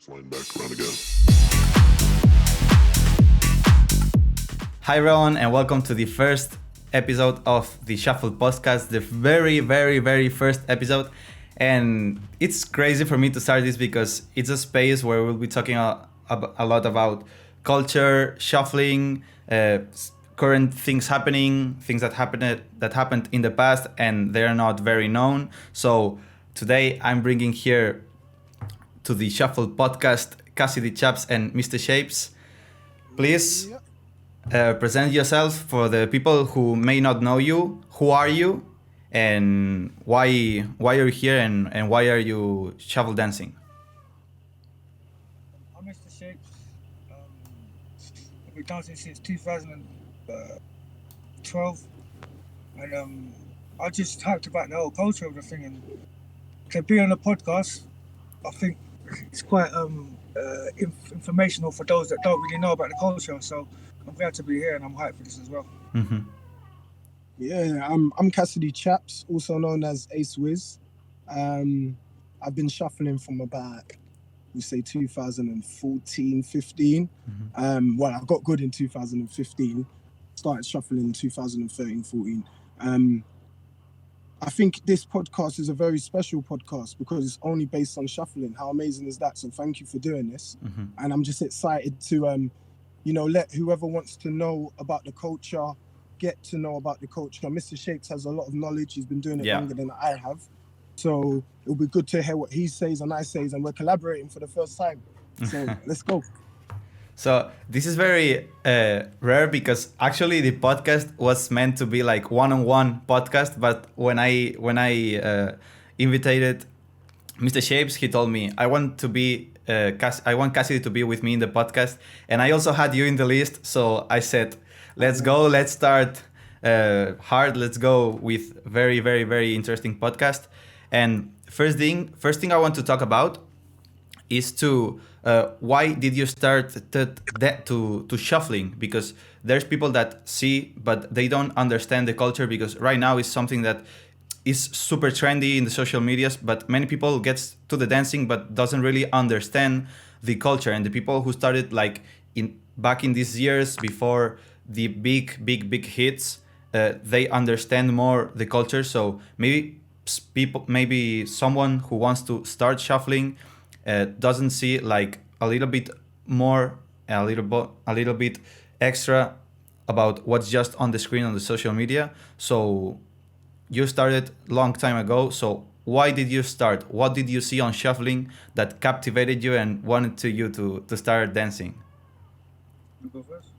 Flying back around again. Hi everyone, and welcome to the first episode of the Shuffle podcast, the very first episode. And it's crazy for me to start this because it's a space where we'll be talking a lot about culture, shuffling, current things happening, things that happened in the past, and they're not very known. So today I'm bringing here to the Shuffle podcast Kassidy, Chapzz, and Mr. Shapes. Please present yourself for the people who may not know you. Who are you, and why are you here, and why are you shuffle dancing? I'm Mr. Shapes. I've been dancing since 2012, and I just talked about the whole culture of the thing, and to be on a podcast, I think it's quite informational for those that don't really know about the culture. So I'm glad to be here, and I'm hyped for this as well. Mm-hmm. Yeah, I'm Kassidy Chapzz, also known as Ace Wiz. I've been shuffling from about, we say 2014, 15. Mm-hmm. Well, I got good in 2015, started shuffling in 2013, 14. I think this podcast is a very special podcast because it's only based on shuffling. How amazing is that? So thank you for doing this. Mm-hmm. And I'm just excited to, let whoever wants to know about the culture, get to know about the culture. Mr. Shapes has a lot of knowledge. He's been doing it longer than I have. So it'll be good to hear what he says and I says, and we're collaborating for the first time. So let's go. So this is very rare because actually the podcast was meant to be like one-on-one podcast, but when I invited Mr. Shapes, he told me I want Kassidy to be with me in the podcast, and I also had you in the list. So I said, let's go, let's start hard, let's go with very interesting podcast. And first thing I want to talk about is why did you start to shuffling? Because there's people that see but they don't understand the culture, because right now it's something that is super trendy in the social medias, but many people gets to the dancing but doesn't really understand the culture. And the people who started like back in these years before the big hits, they understand more the culture. So maybe someone who wants to start shuffling doesn't see like a little bit extra about what's just on the screen on the social media. So you started long time ago. So why did you start? What did you see on shuffling that captivated you and wanted you to start dancing? You go first?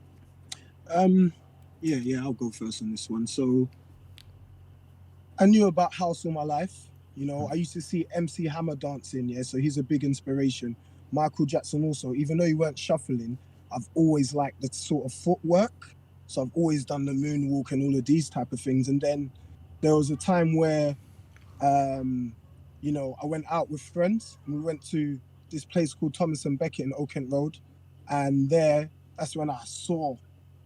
Yeah, I'll go first on this one. So I knew about house all my life. You know, I used to see MC Hammer dancing, so he's a big inspiration. Michael Jackson also, even though he weren't shuffling, I've always liked the sort of footwork. So I've always done the moonwalk and all of these type of things. And then there was a time where, I went out with friends and we went to this place called Thomas and Beckett in Old Kent Road. And that's when I saw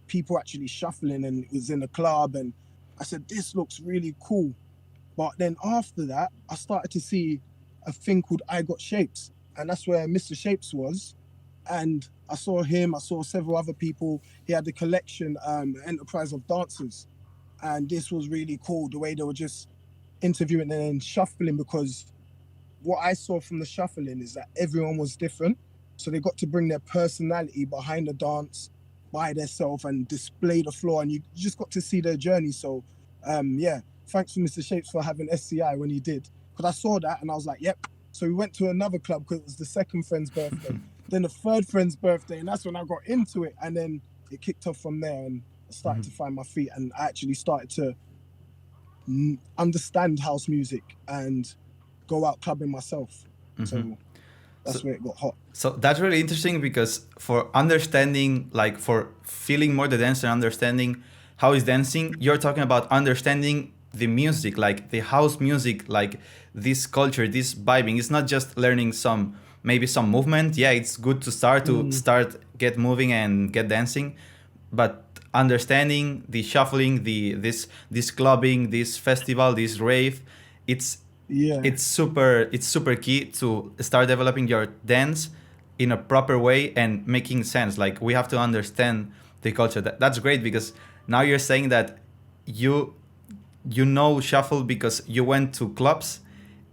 people actually shuffling, and it was in a club. And I said, this looks really cool. But then after that, I started to see a thing called I Got Shapes. And that's where Mr. Shapes was. And I saw him, I saw several other people. He had the collection, Enterprise of Dancers. And this was really cool, the way they were just interviewing and then shuffling, because what I saw from the shuffling is that everyone was different. So they got to bring their personality behind the dance by themselves and display the floor. And you just got to see their journey. So, thanks to Mr. Shapes for having SCI when he did. Because I saw that and I was like, yep. So we went to another club because it was the second friend's birthday. Then the third friend's birthday. And that's when I got into it. And then it kicked off from there and I started to find my feet. And I actually started to understand house music and go out clubbing myself. So that's where it got hot. So that's really interesting, because for understanding, like for feeling more the dance and understanding how is dancing, you're talking about understanding the music, like the house music, like this culture, this vibing. It's not just learning maybe some movement. Yeah, it's good to start get moving and get dancing, but understanding the shuffling, this clubbing, this festival, this rave, it's super key to start developing your dance in a proper way and making sense. Like we have to understand the culture. That's great, because now you're saying that you know shuffle because you went to clubs,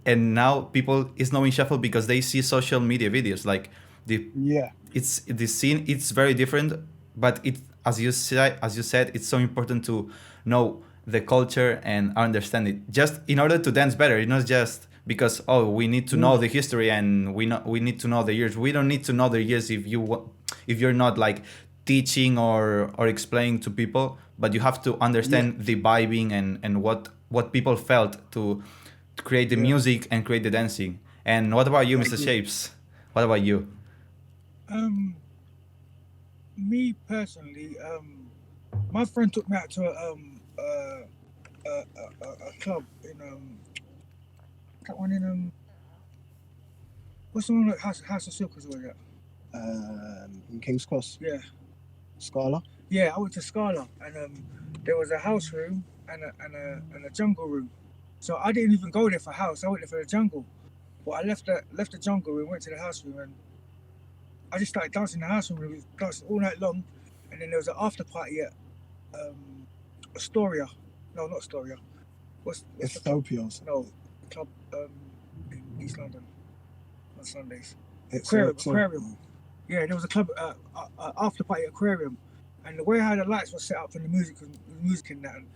and now people is knowing shuffle because they see social media videos. Like Yeah. it's the scene. It's very different, but it as you said, it's so important to know the culture and understand it just in order to dance better. It's not just because we need to know the history and we need to know the years. We don't need to know the years if you're not like teaching or explaining to people, but you have to understand the vibing and what people felt to create the music and create the dancing. And what about you, Mr. Shapes? What about you? Me personally, my friend took me out to a club in that one in what's the one at House of Silkers was that? In King's Cross. Yeah. Scala. Yeah, I went to Scala, and there was a house room and a jungle room. So I didn't even go there for house. I went there for the jungle. But I left the jungle room, went to the house room, and I just started dancing in the house room. We danced all night long, and then there was an after party at Astoria. No, not Astoria. What's Ethiopia. No, club in East London on Sundays. It's Aquarium. Yeah, there was a club after party at Aquarium, and the way how the lights were set up and the music in that. And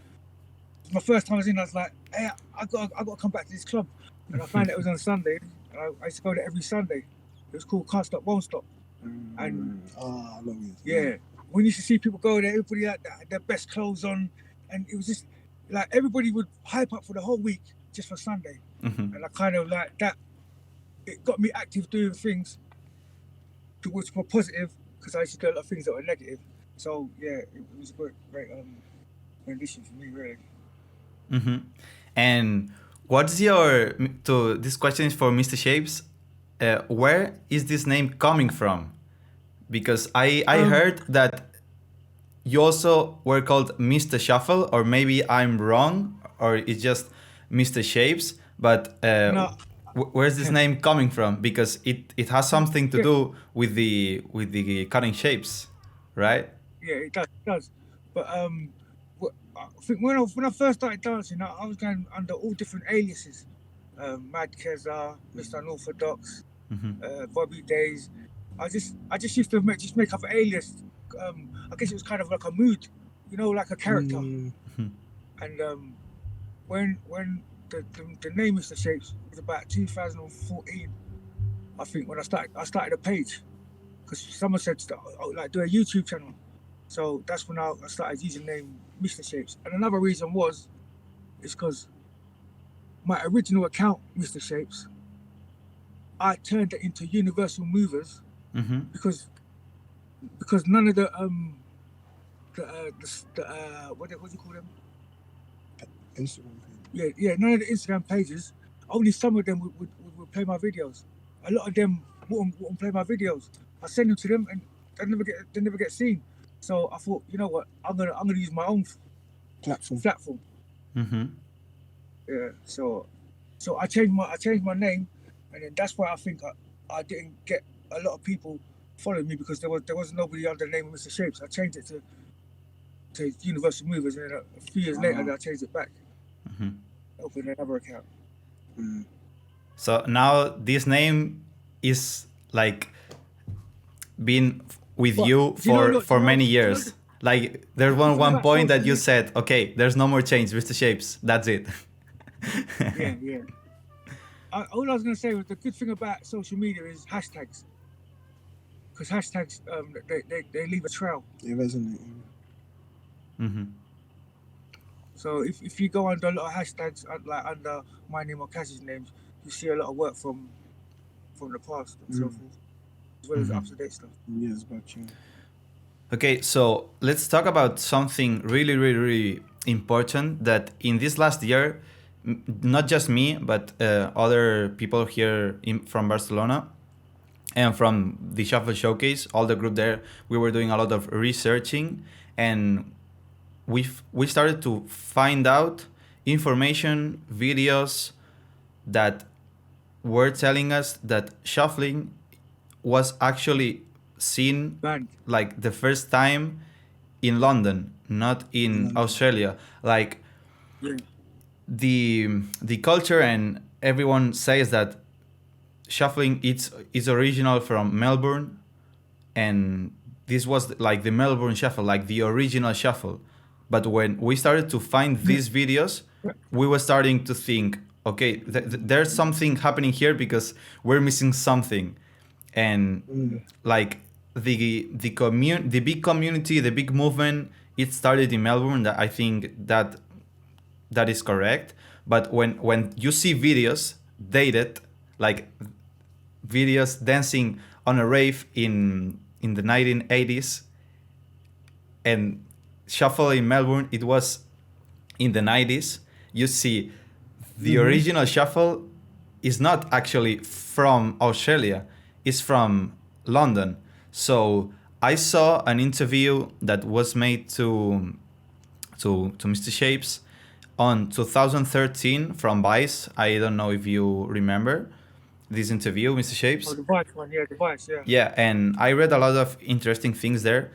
my first time I was in, I was like, hey, I got to come back to this club, and I found out it was on Sunday. And I used to go there every Sunday. It was called Can't Stop, Won't Stop. And I love it. yeah, we used to see people go there, everybody had their best clothes on, and it was just like everybody would hype up for the whole week just for Sunday. And I kind of like that. It got me active doing things which were positive, because I used to do a lot of things that were negative. So yeah, it was a great rendition for me, really. And what's your this question is for Mr. Shapes. Where is this name coming from? Because I heard that you also were called Mr. Shuffle, or maybe I'm wrong, or it's just Mr. Shapes. But No. Where's this name coming from? Because it has something to do with the cutting shapes, right? Yeah, it does. But I think when I first started dancing, I was going under all different aliases. Mad Keza, Mr. Unorthodox, Bobby Days. I just used to make up an alias. I guess it was kind of like a mood, like a character. And when the name Mr. Shapes was about 2014, I think, when I started a page, because someone said do a YouTube channel. So that's when I started using the name Mr. Shapes. And another reason is because my original account, Mr. Shapes, I turned it into Universal Movers because none of the what do you call them? Instagram. Yeah, none of the Instagram pages. Only some of them would play my videos. A lot of them wouldn't play my videos. I send them to them, and they never get seen. So I thought, you know what? I'm gonna use my own platform. Yeah. So I changed my name, and then that's why I think I didn't get a lot of people following me, because there was nobody under the name of Mr. Shapes. I changed it to Universal Movers, and then a few years later I changed it back. Opened another account. So now this name is like been with you for many years. Like there's one point that you said, okay, there's no more change, Mr. Shapes. That's it. Yeah. All I was gonna say was the good thing about social media is hashtags, because hashtags they leave a trail. They resonate. So if you go under a lot of hashtags, like under my name or Kassidy's names, you see a lot of work from the past and so forth, as well as up-to-date stuff. Yes, but you. Okay, so let's talk about something really, really, really important that in this last year, not just me, but other people here from Barcelona and from the Shuffle Showcase, all the group there, we were doing a lot of researching, and we started to find out information, videos that were telling us that shuffling was actually seen Banned. like the first time in London, not in Australia. Like Yeah. the culture, and everyone says that shuffling is original from Melbourne, and this was like the Melbourne shuffle, like the original shuffle. But when we started to find these videos, we were starting to think, okay, there's something happening here because we're missing something. And like the big community, the big movement, it started in Melbourne. That I think that is correct. But when you see videos dated, like videos dancing on a rave in the 1980s, and shuffle in Melbourne, it was in the 90s. You see, the original shuffle is not actually from Australia, it's from London. So I saw an interview that was made to Mr. Shapzz on 2013 from Vice. I don't know if you remember this interview, Mr. Shapzz. Oh, the Vice one, yeah, the Vice, yeah. Yeah, and I read a lot of interesting things there.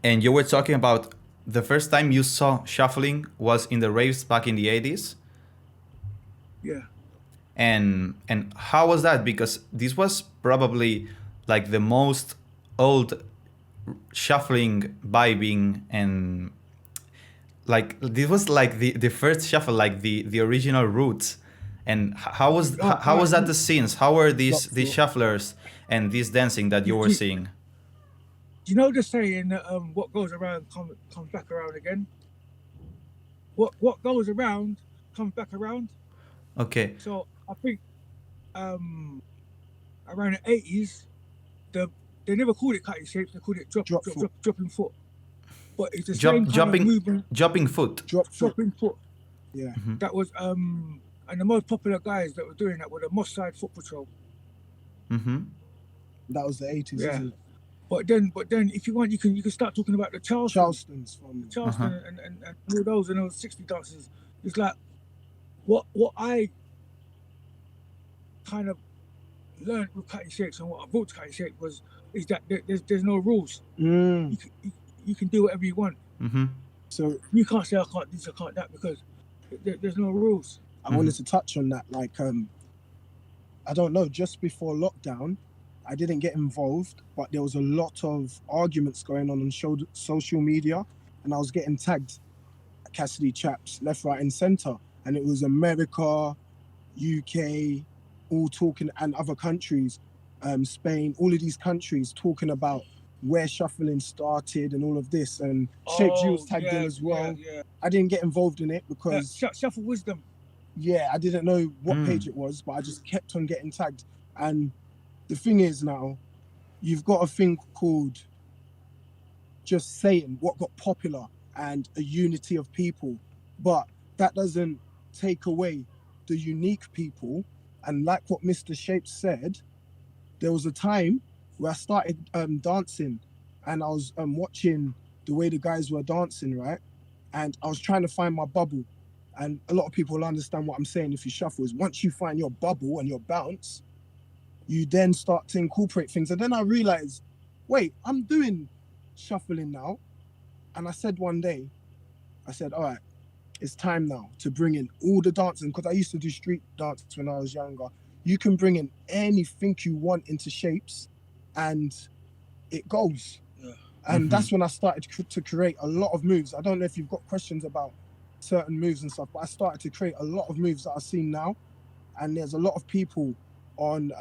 And you were talking about the first time you saw shuffling was in the raves back in the 80s. Yeah. And how was that? Because this was probably like the most old shuffling vibing, and like this was like the first shuffle, like the original roots. And how was that the scenes? How were these shufflers and this dancing that you were seeing? Do you know the saying that what goes around comes back around again? What goes around comes back around. Okay. So I think around the 80s, they never called it cutting shapes. They called it dropping foot. But it's the same kind of movement. Dropping foot. Dropping foot. Yeah. Mm-hmm. That was and the most popular guys that were doing that were the Moss Side Foot Patrol. Mm-hmm. That was the 80s, Yeah. isn't it? But then, if you want, you can start talking about the Charleston's from Charleston and all those and those 60 dances. It's like what I kind of learned with cutting shapes, and what I brought to cutting shapes is that there's no rules. You can do whatever you want. Mm-hmm. So you can't say I can't this, I can't that, because there's no rules. I wanted to touch on that. Like I don't know, just before lockdown, I didn't get involved, but there was a lot of arguments going on social media, and I was getting tagged Kassidy chaps left, right, and center, and it was America, UK, all talking, and other countries, Spain, all of these countries talking about where shuffling started and all of this, and Shapzz was tagged in as well. Yeah. I didn't get involved in it because Shuffle Wisdom. Yeah, I didn't know what page it was, but I just kept on getting tagged. And the thing is now, you've got a thing called just saying what got popular and a unity of people, but that doesn't take away the unique people. And like what Mr. Shapzz said, there was a time where I started dancing, and I was watching the way the guys were dancing, right? And I was trying to find my bubble. And a lot of people will understand what I'm saying if you shuffle is once you find your bubble and your bounce, you then start to incorporate things. And then I realized, wait, I'm doing shuffling now. And I said one day, all right, it's time now to bring in all the dancing, because I used to do street dance when I was younger. You can bring in anything you want into Shapzz and it goes. Yeah. And that's when I started to create a lot of moves. I don't know if you've got questions about certain moves and stuff, but I started to create a lot of moves that I've seen now. And there's a lot of people on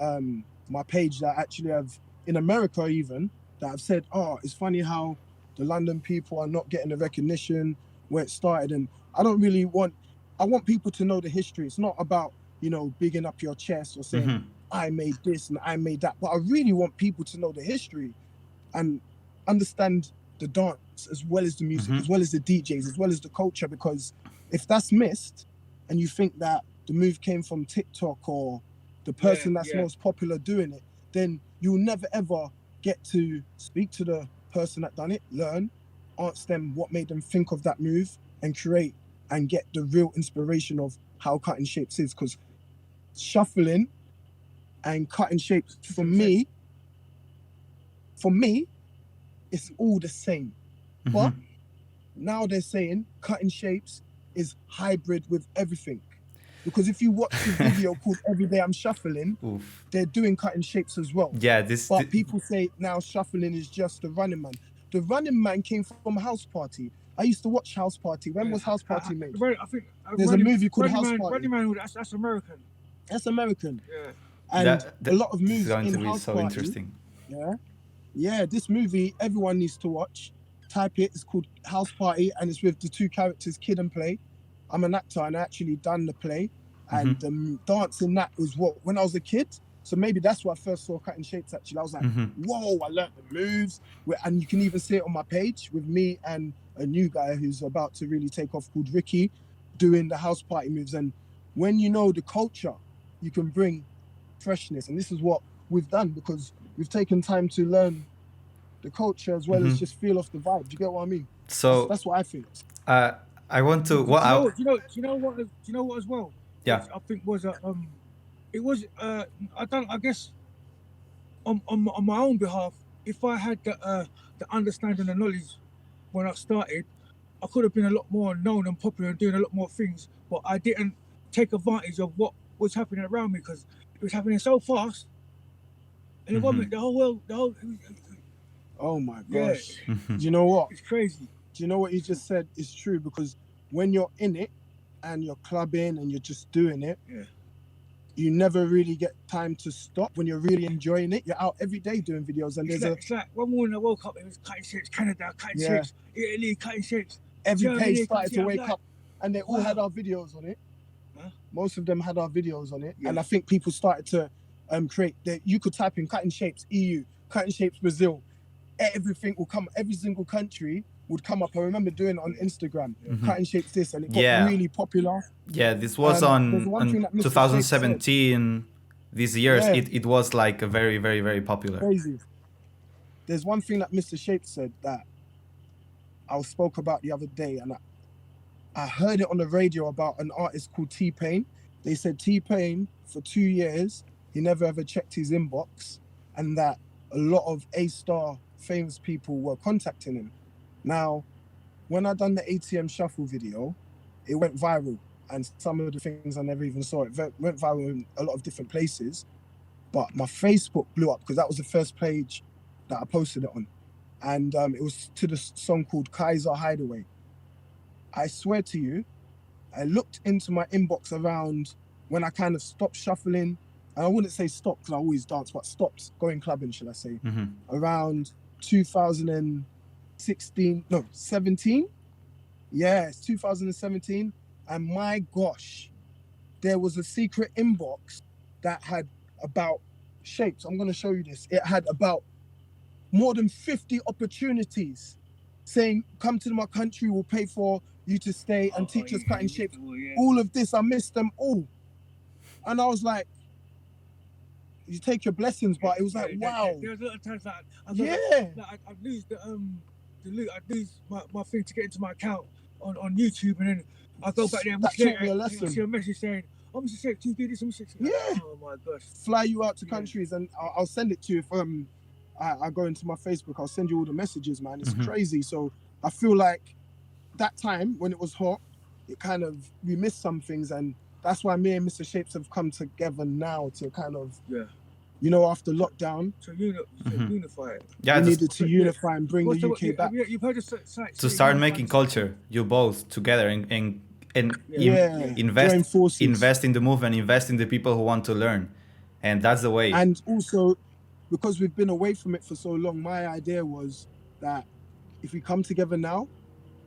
my page that actually have, in America even, that have said, oh, it's funny how the London people are not getting the recognition where it started. And I want people to know the history. It's not about, bigging up your chest or saying, I made this and I made that. But I really want people to know the history and understand the dance as well as the music, as well as the DJs, as well as the culture. Because if that's missed and you think that the move came from TikTok or the person that's most popular doing it, then you'll never ever get to speak to the person that done it, learn, ask them what made them think of that move, and create and get the real inspiration of how cutting shapes is. Because shuffling and cutting shapes, for me, for me, it's all the same. But Mhm. now they're saying cutting shapes is hybrid with everything. Because if you watch the video called Every Day I'm Shuffling, Oof. they're doing cutting shapes as well. Yeah, But people say now shuffling is just the running man. The running man came from House Party. I used to watch House Party. When was House Party made? I think There's a movie called House Party. Running Man, that's American. That's American. Yeah. And a lot of this moves is going in to be House so Party. interesting. Yeah, this movie everyone needs to watch. Type it. It's called House Party, and it's with the two characters, Kid and Play. I'm an actor, and I actually done the play. And dance in that was what when I was a kid. So maybe that's where I first saw cutting shapes. Actually, I was like, whoa! I learned the moves, and you can even see it on my page with me and a new guy who's about to really take off called Ricky, doing the House Party moves. And when you know the culture, you can bring freshness, and this is what we've done because we've taken time to learn the culture as well as just feel off the vibe. Do you get what I mean? So that's what I think. I want to. Do you know what as well? Yeah. Which I think was it was I guess on my own behalf, if I had the understanding and knowledge when I started, I could have been a lot more known and popular and doing a lot more things. But I didn't take advantage of what was happening around me because it was happening so fast. And the whole world, oh my gosh. Do you know what? It's crazy. Do you know what you just said is true? Because when you're in it and you're clubbing and you're just doing it, you never really get time to stop when you're really enjoying it. You're out every day doing videos, and it's like one morning I woke up, it was cutting shapes, Canada, cutting shapes, Italy, cutting shapes. Every Germany, page started to wake up, and they all had wow. our videos on it. Huh? Most of them had our videos on it, and I think people started to create that. You could type in cutting shapes EU, cutting shapes Brazil, everything will come. Every single country would come up. I remember doing it on Instagram, cutting shapes this, and it got really popular. Yeah, this was on 2017. These years, it was like a very, very, very popular. Crazy. There's one thing that Mr. Shape said that I spoke about the other day, and I heard it on the radio about an artist called T-Pain. They said T-Pain for 2 years, he never ever checked his inbox, and that a lot of A-star famous people were contacting him. Now, when I done the ATM Shuffle video, it went viral, and some of the things I never even saw. It went viral in a lot of different places, but my Facebook blew up because that was the first page that I posted it on, and it was to the song called Kaiser Hideaway. I swear to you, I looked into my inbox around when I kind of stopped shuffling, and I wouldn't say stopped because I always dance, but stopped going clubbing, should I say, around 17. Yes, 2017. And my gosh, there was a secret inbox that had about shapes. I'm going to show you this. It had about more than 50 opportunities saying, come to my country, we'll pay for you to stay and teach us cutting shapes. All of this, I missed them all. And I was like, you take your blessings, but it was like, wow. There was a lot of times that I'd lose I'd lose my thing to get into my account on YouTube, and then I go back there and see a message saying, "Oh, Mr. Shape, do you do this?" Oh my gosh! Fly you out to countries, and I'll send it to you if I go into my Facebook. I'll send you all the messages, man. It's crazy. So I feel like that time when it was hot, it kind of we missed some things, and that's why me and Mr. Shapes have come together now to kind of after lockdown, to unify it. Yeah, we needed to unify and bring the UK back. You've heard of to start making culture, you both together, and invest in the movement, invest in the people who want to learn, and that's the way. And also, because we've been away from it for so long, my idea was that if we come together now,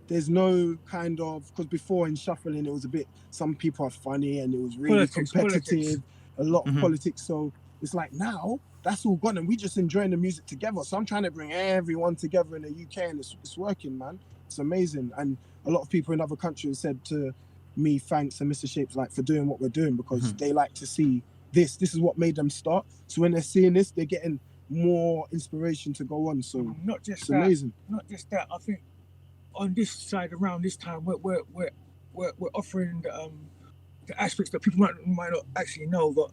there's no kind of, because before in shuffling it was a bit, some people are funny and it was really competitive, a lot of politics. So it's like now that's all gone and we just enjoying the music together. So I'm trying to bring everyone together in the UK, and it's working, man. It's amazing. And a lot of people in other countries said to me, thanks, and Mr. Shapes, like, for doing what we're doing, because they like to see this. This is what made them start. So when they're seeing this, they're getting more inspiration to go on. So it's amazing. Not just that. I think on this side around this time, we're offering the aspects that people might not actually know, but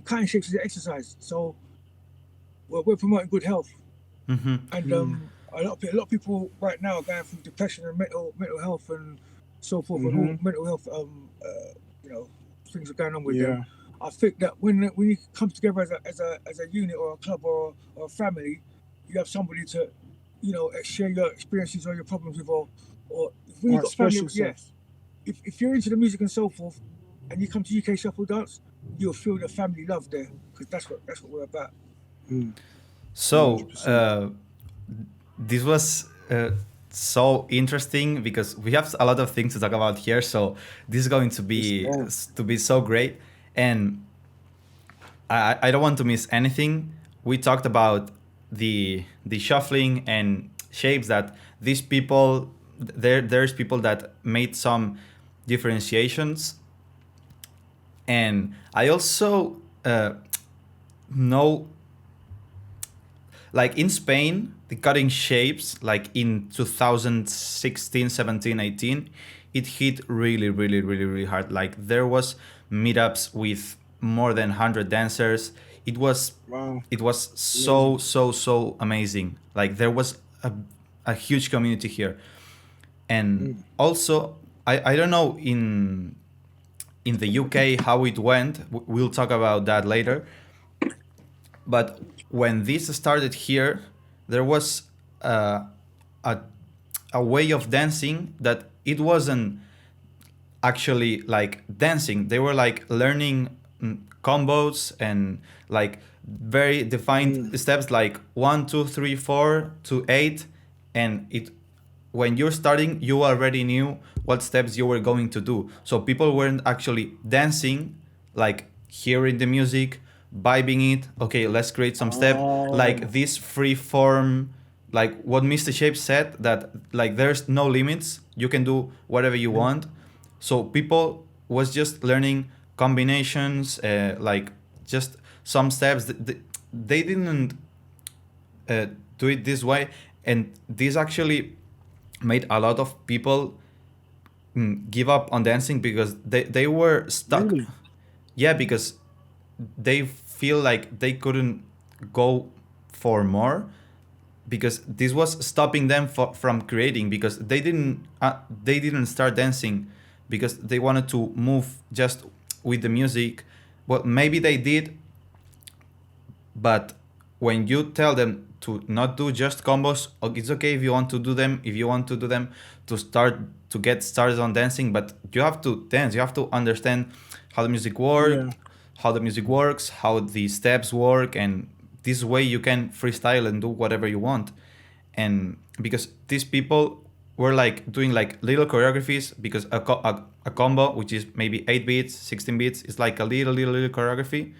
cutting shapes is an exercise. So we're promoting good health. And a lot of people right now are going through depression and mental health and so forth, and all mental health you know, things are going on with them. I think that when you come together as a unit or a club or a family, you have somebody to, you know, share your experiences or your problems with, or when you've got family, if you're into the music and so forth, and you come to UK Shuffle Dance, you'll feel the family love there, because that's what we're about. So this was so interesting, because we have a lot of things to talk about here. So this is going to be so great, and I don't want to miss anything. We talked about the shuffling and shapes that these people there's people that made some differentiations, and I also know, like in Spain, the cutting shapes, like in 2016, 17, 18, it hit really hard. Like there was meetups with more than 100 dancers. It was so amazing. Like there was a huge community here. And also, I don't know in the UK how it went. We'll talk about that later. But when this started here, there was a way of dancing that it wasn't actually like dancing. They were like learning combos and like very defined steps, like 1, 2, 3, 4 to 8, and when you're starting, you already knew what steps you were going to do. So people weren't actually dancing, like hearing the music, vibing it. Okay, let's create some step, like this free form, like what Mr. Shape said, that like there's no limits, you can do whatever you want. So people was just learning combinations, like just some steps. They didn't do it this way, and this actually made a lot of people give up on dancing, because they were stuck. Really? Yeah, because they feel like they couldn't go for more, because this was stopping them from creating, because they didn't start dancing because they wanted to move just with the music. Well, maybe they did, but when you tell them to not do just combos, it's okay if you want to do them, to get started on dancing, but you have to dance. You have to understand how the music works, how the steps work, and this way you can freestyle and do whatever you want. And because these people were like doing like little choreographies, because a combo, which is maybe 8 beats, 16 beats, is like a little choreography,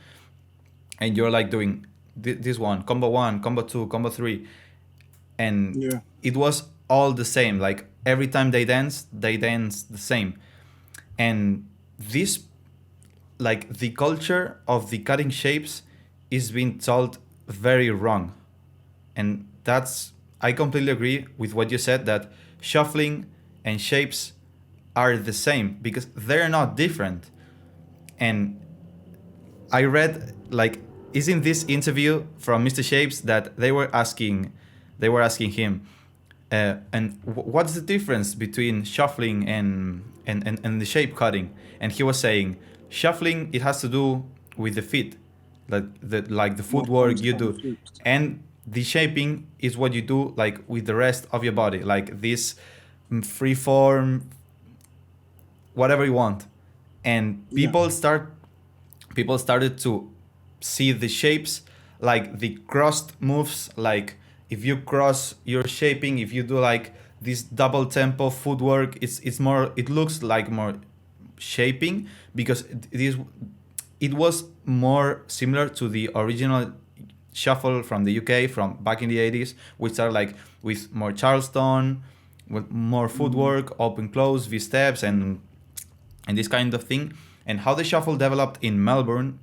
and you're like doing this one, combo 2, combo 3, and it was all the same. Like every time they dance the same. And this, like the culture of the cutting shapes is being told very wrong. And I completely agree with what you said, that shuffling and shapes are the same, because they're not different. And I read, like, is in this interview from Mr. Shapes that they were asking him, and what's the difference between shuffling and the shape cutting? And he was saying, shuffling, it has to do with the feet, like the footwork you do, and the shaping is what you do like with the rest of your body, like this free form, whatever you want. And people started to see the shapes like the crossed moves, like if you cross your shaping, if you do like this double tempo footwork, it looks like more shaping, because it was more similar to the original shuffle from the UK from back in the 80s, which are like with more Charleston, with more footwork, open close, V steps, and this kind of thing. And how the shuffle developed in Melbourne,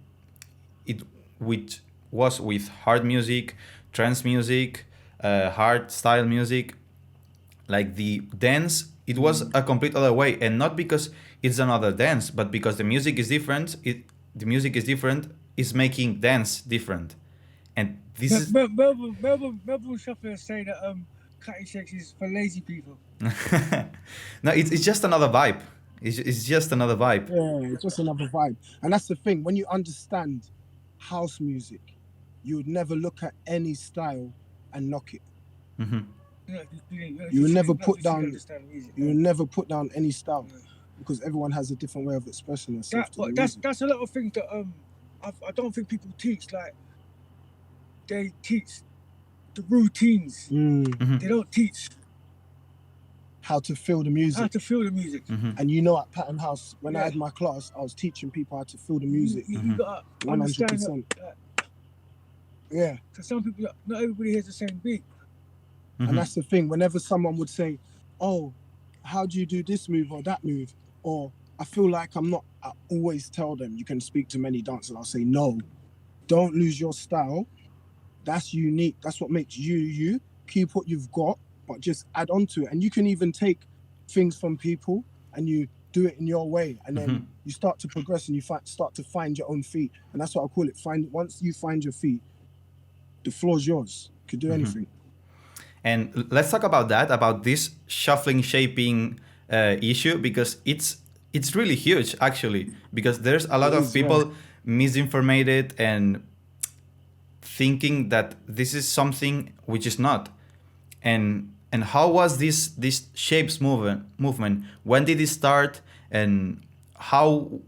which was with hard music, trance music, hard style music, like the dance, it was a complete other way. And not because it's another dance, but because the music is different. The music is different, is making dance different. And this is Melbourne shufflers say that cutting shapes is for lazy people. no, it's just another vibe. It's just another vibe. Yeah, it's just another vibe. And that's the thing. When you understand house music, you would never look at any style and knock it. Hmm. You will never put down. You will never put down any style, because everyone has a different way of expressing themselves. That's a lot of things that I don't think people teach. Like they teach the routines. Mhm. They don't teach how to feel the music. how to feel the music. Mhm. And you know, at Pattern House, when I Yeah. had my class, I was teaching people how to feel the music. You gotta understand that. 100%. Yeah. So some people, not everybody hears the same beat. Mhm. And that's the thing. Whenever someone would say, "Oh, how do you do this move or that move?" or "I feel like I'm not," I always tell them, you can speak to many dancers. I'll say, "No, don't lose your style. That's unique. That's what makes you you. Keep what you've got, but just add on to it. And you can even take things from people and you do it in your way, and then you start to progress and you start to find your own feet. And that's what I call it. Once you find your feet, the floor's yours. You could do anything." And let's talk about that, about this shuffling shaping issue, because it's really huge actually, because there's a lot of people misinformed and thinking that this is something which is not. And how was this shapes movement? When did it start, and how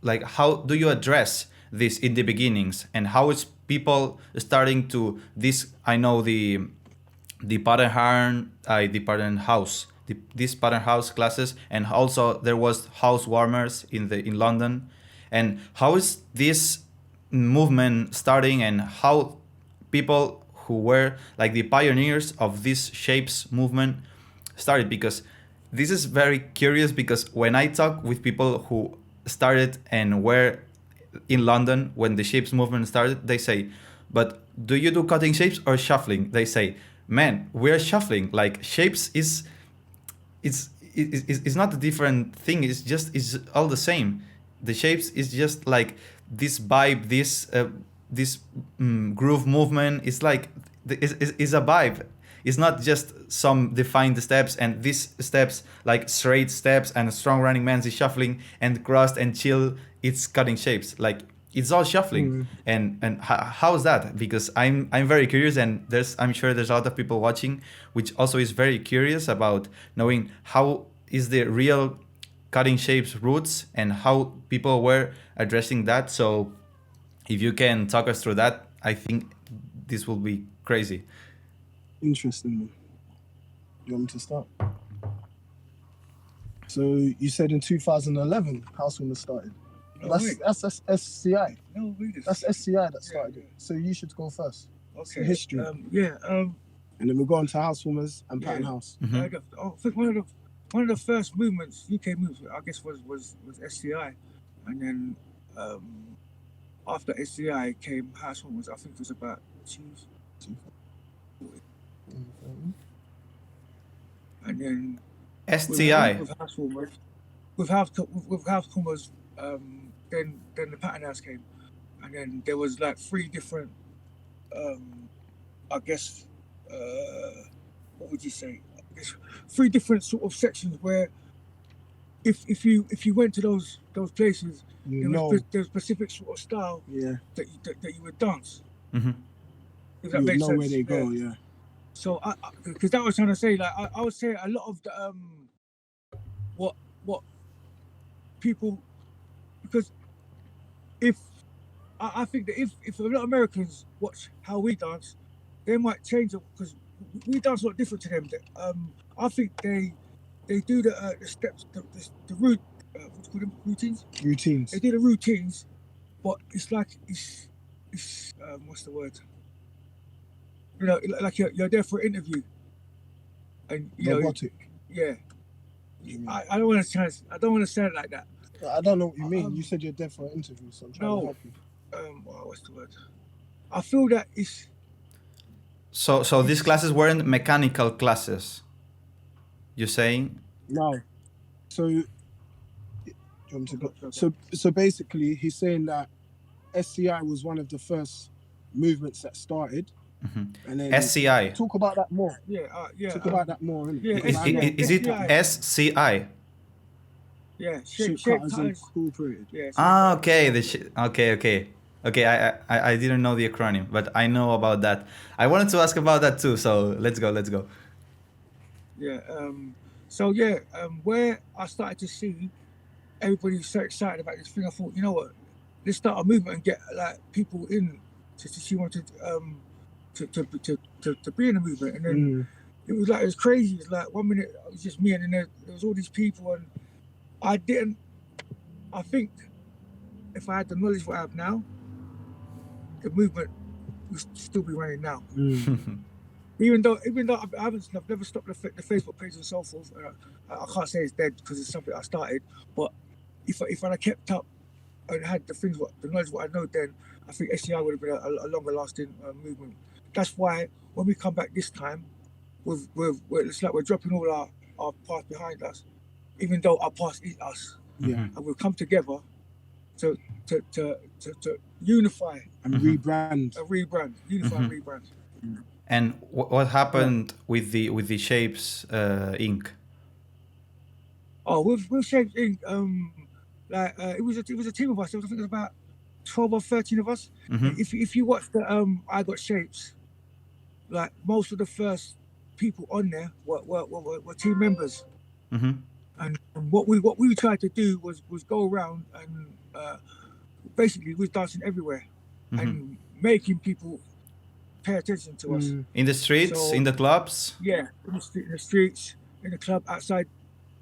do you address this in the beginnings, and how is people starting to this? I know the pattern house, these pattern house classes, and also there was Housewarmers in London. And how is this movement starting, and how people who were like the pioneers of this shapes movement started? Because this is very curious, because when I talk with people who started and were in London when the shapes movement started, they say, "But do you do cutting shapes or shuffling?" They say, "Man, we're shuffling. Like shapes is not a different thing. It's all the same. The shapes is just like this vibe, this groove movement. It's like is a vibe. It's not just some defined steps, and these steps like straight steps and strong running man is shuffling, and crossed and chill it's cutting shapes. Like it's all shuffling." And how's that? Because I'm very curious, and I'm sure there's a lot of people watching which also is very curious about knowing how is the real cutting shapes roots and how people were addressing that. So if you can talk us through that, I think this will be crazy. Interesting. You want me to start? So you said in 2011, Housewarmers started. That's SCI. No, read this. That's SCI that started it. So you should go first. Okay. History. And then we'll go on to Housewarmers and Pattern House. I think one of the first movements, UK movements, I guess was SCI, and then after SCI came Housewarmers. I think it was about two. And then STI. with Housewarmers, then the Pattern House came, and then there was like three different, I guess, what would you say? I guess three different sort of sections where, if you went to those places, there's specific sort of style that you would dance. Mm-hmm. If that makes sense. Where they go, yeah. So, because that was trying to say, like, I would say a lot of the what people, because I think that if a lot of Americans watch how we dance, they might change it, because we dance a lot different to them. I think they do the steps, the route, what's called them, routines. They do the routines, but it's like it's what's the word? You know, like you're there for an interview, and robotic. I don't want to say it like that. I don't know what you mean. You said you're there for an interview, so I'm trying to help you. What's the word? I feel that it's. So these classes weren't mechanical classes. You're saying? No. So, do you want me to go? So basically, he's saying that SCI was one of the first movements that started, and then SCI. talk about that more. Yeah. Talk about that more. Innit? Yeah, Because I know Is it SCI. SCI? Yeah, Shape shape Cutters cutters. Incorporated. Yeah. Okay. Okay. I didn't know the acronym, but I know about that. I wanted to ask about that too. So let's go. Yeah. So yeah. Where I started to see everybody so excited about this thing, I thought, you know what? Let's start a movement and get like people in to see what to be in the movement. And then it was crazy. It's like 1 minute it was just me, and then there was all these people, and I think if I had the knowledge what I have now, the movement would still be running now. Even though I've never stopped the Facebook page and so forth. I can't say it's dead because it's something I started. But if I'd have kept up and had the knowledge what I know then, I think SCI would have been a longer lasting movement. That's why when we come back this time, it's like we're dropping all our past behind us, even though our past is us. Yeah. And we'll come together to unify and rebrand. Unify and rebrand. And what happened with the Shapes Inc? Oh, with Shapes Inc. It was a team of us. I think it was about 12 or 13 of us. If you watch the I Got Shapes, like most of the first people on there were team members. And what we tried to do was go around and basically we was dancing everywhere and making people pay attention to us. In the streets, in the clubs? Yeah, in the streets, in the club, outside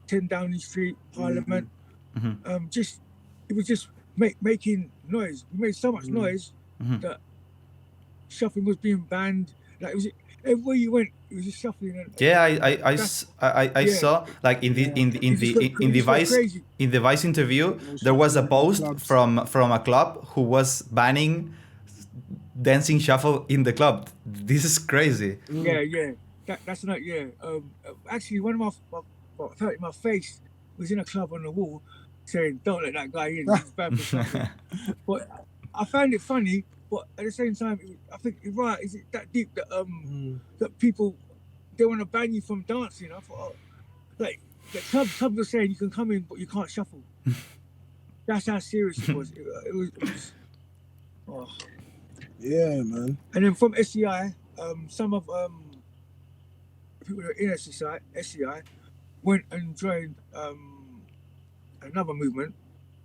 10 Downing Street, Parliament. It was just making noise. We made so much noise that shuffling was being banned. Like it was everywhere you went, it was just shuffling. Yeah, I saw like in the Vice interview there was a post from a club who was banning dancing shuffle in the club. This is crazy. Yeah. That's not. Actually, one of my face was in a club on the wall saying, "Don't let that guy in. He's bad for something." But I found it funny. But at the same time, I think you're right. Is it that deep that that people they want to ban you from dancing? I thought, like the club was saying you can come in, but you can't shuffle. That's how serious it was. It was. Oh. Yeah, man. And then from SCI, some of people that are in SCI went and joined another movement,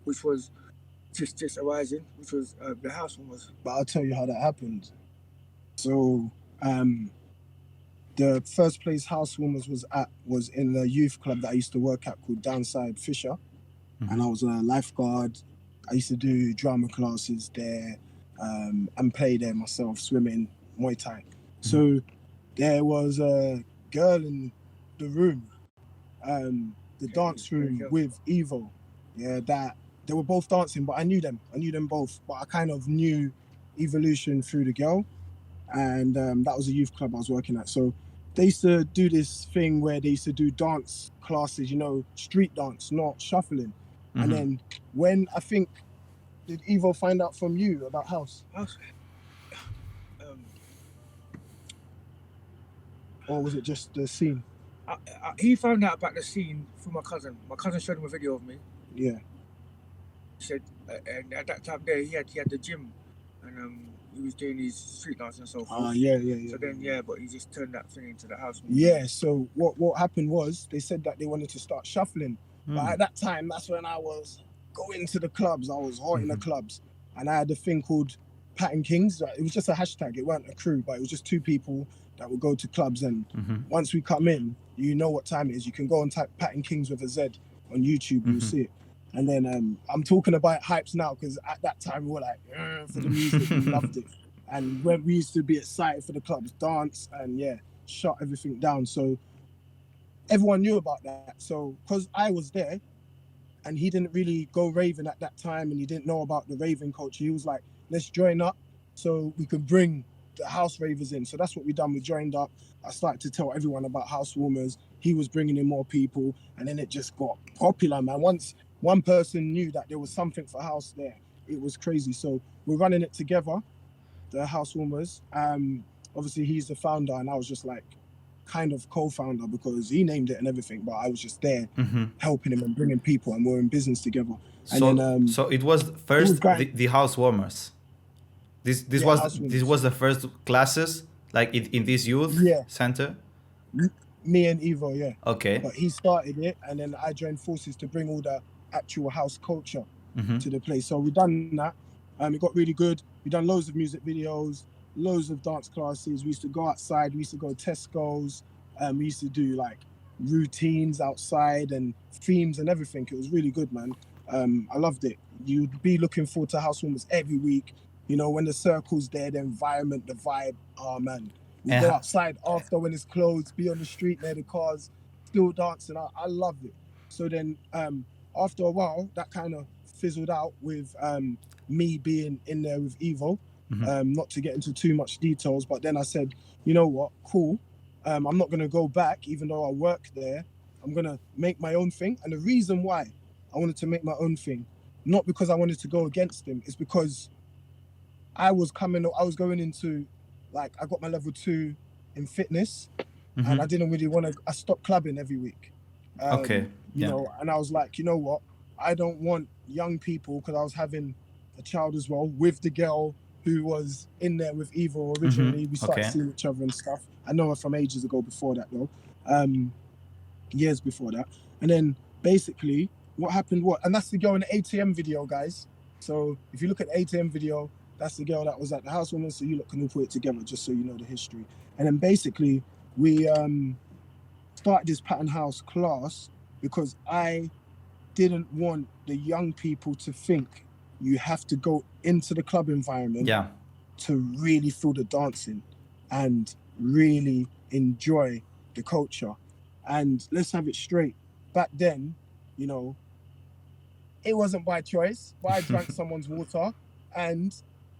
which was just arising, which was the Housewarmers. But I'll tell you how that happened. So the first place Housewarmers was in a youth club that I used to work at called Downside Fisher, and I was a lifeguard. I used to do drama classes there. And play there myself, swimming, Muay Thai. So there was a girl in the room, the dance room with Evo. Yeah, that they were both dancing, but I knew them both. But I kind of knew Evolution through the girl, and that was a youth club I was working at. So they used to do this thing where they used to do dance classes, street dance, not shuffling. And then when I think. Did Evo find out from you about house? Or was it just the scene? He found out about the scene from my cousin. My cousin showed him a video of me. Yeah. He said, and at that time there, he had the gym, and he was doing his street dance and so forth. Yeah. So then, but he just turned that thing into the house. Yeah. So what happened was they said that they wanted to start shuffling, but at that time, that's when I was going to the clubs. I was hot in the clubs, and I had a thing called Patting Kings. It was just a hashtag. It weren't a crew, but it was just two people that would go to clubs. And once we come in, you know what time it is. You can go and type Patting Kings with a Z on YouTube. You'll see it. And then I'm talking about hypes now because at that time we were like for the music, we loved it. And when we used to be excited for the clubs, dance and shut everything down. So everyone knew about that. So because I was there. And he didn't really go raving at that time, and he didn't know about the raving culture. He was like, let's join up so we can bring the house ravers in. So that's what we done. We joined up. I started to tell everyone about Housewarmers. He was bringing in more people, and then it just got popular, man. Once one person knew that there was something for house there, it was crazy. So we're running it together. the Housewarmers. Obviously he's the founder, and I was just like kind of co-founder because he named it and everything, but I was just there helping him and bringing people, and we're in business together. And So, then so it was it was first great. the Housewarmers. This Yeah, was Housewarmers. the first classes like in this youth Yeah. center. Me and Evo, yeah. Okay. But he started it, and then I joined forces to bring all the actual house culture to the place. So we done that. It got really good. We done loads of music videos, loads of dance classes. We used to go outside. We used to go Tesco's. We used to do like routines outside and themes and everything. It was really good, man. I loved it. You'd be looking forward to Housewarmers every week. You know, when the circle's there, the environment, the vibe. Oh man, we go outside after when it's closed, be on the street near the cars, still dancing. I loved it. So then after a while, that kind of fizzled out with me being in there with Evo. Not to get into too much details, but then I said, you know what, cool. I'm not going to go back, even though I work there. I'm going to make my own thing. And the reason why I wanted to make my own thing, not because I wanted to go against him, is because I was going into, like, I got my level 2 in fitness, and I didn't really want to, I stopped clubbing every week. You know, and I was like, you know what, I don't want young people, because I was having a child as well with the girl who was in there with Evo originally. We started seeing each other and stuff. I know her from ages ago before that though, years before that. And then basically what happened, and that's the girl in the ATM video, guys. So if you look at the ATM video, that's the girl that was at the Housewarmers. So you look, can all put it together just so you know the history. And then basically we started this pattern house class because I didn't want the young people to think you have to go into the club environment to really feel the dancing and really enjoy the culture. And let's have it straight. Back then, you know, it wasn't by choice, but I drank someone's water, and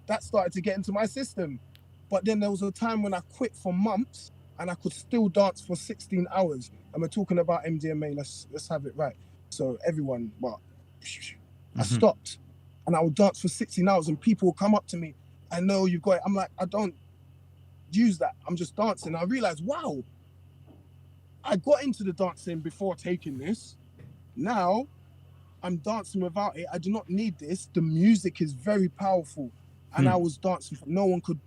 that started to get into my system. But then there was a time when I quit for months and I could still dance for 16 hours. And we're talking about MDMA, let's have it right. So everyone, I stopped. And I would dance for 16 hours and people would come up to me. I know you've got it. I'm like, I don't use that. I'm just dancing. I realized, wow, I got into the dancing before taking this. Now I'm dancing without it. I do not need this. The music is very powerful. And I was dancing. No one could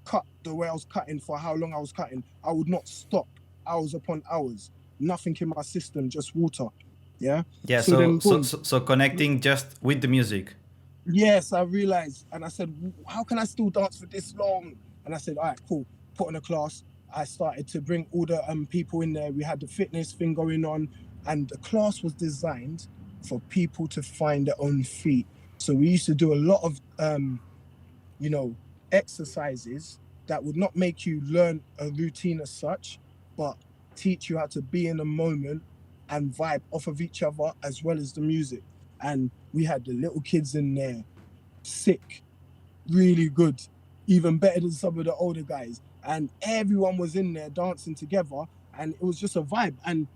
cut the way I was cutting for how long I was cutting. I would not stop hours upon hours. Nothing in my system, just water. Yeah. Yeah. So connecting just with the music. Yes, I realized, and I said, how can I still dance for this long? And I said, all right, cool, put on a class. I started to bring all the people in there. We had the fitness thing going on, and the class was designed for people to find their own feet. So we used to do a lot of, you know, exercises that would not make you learn a routine as such, but teach you how to be in the moment and vibe off of each other as well as the music. And we had the little kids in there, sick, really good, even better than some of the older guys. And everyone was in there dancing together, and it was just a vibe. And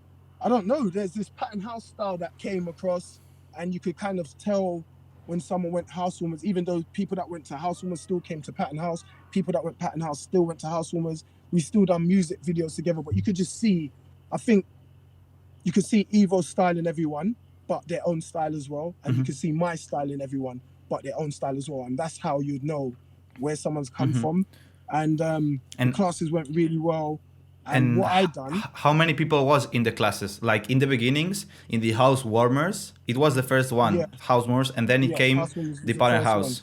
I don't know, there's this pattern house style that came across, and you could kind of tell when someone went Housewarmers, even though people that went to Housewarmers still came to pattern house, people that went pattern house still went to Housewarmers. We still done music videos together, but you could just see, I think you could see Evo's style in everyone, but their own style as well. And you can see my style in everyone, but their own style as well. And that's how you'd know where someone's come from. And the classes went really well. And what I done... How many people was in the classes? Like in the beginnings, in the Housewarmers, it was the first one, Housewarmers, and then it came the pattern house.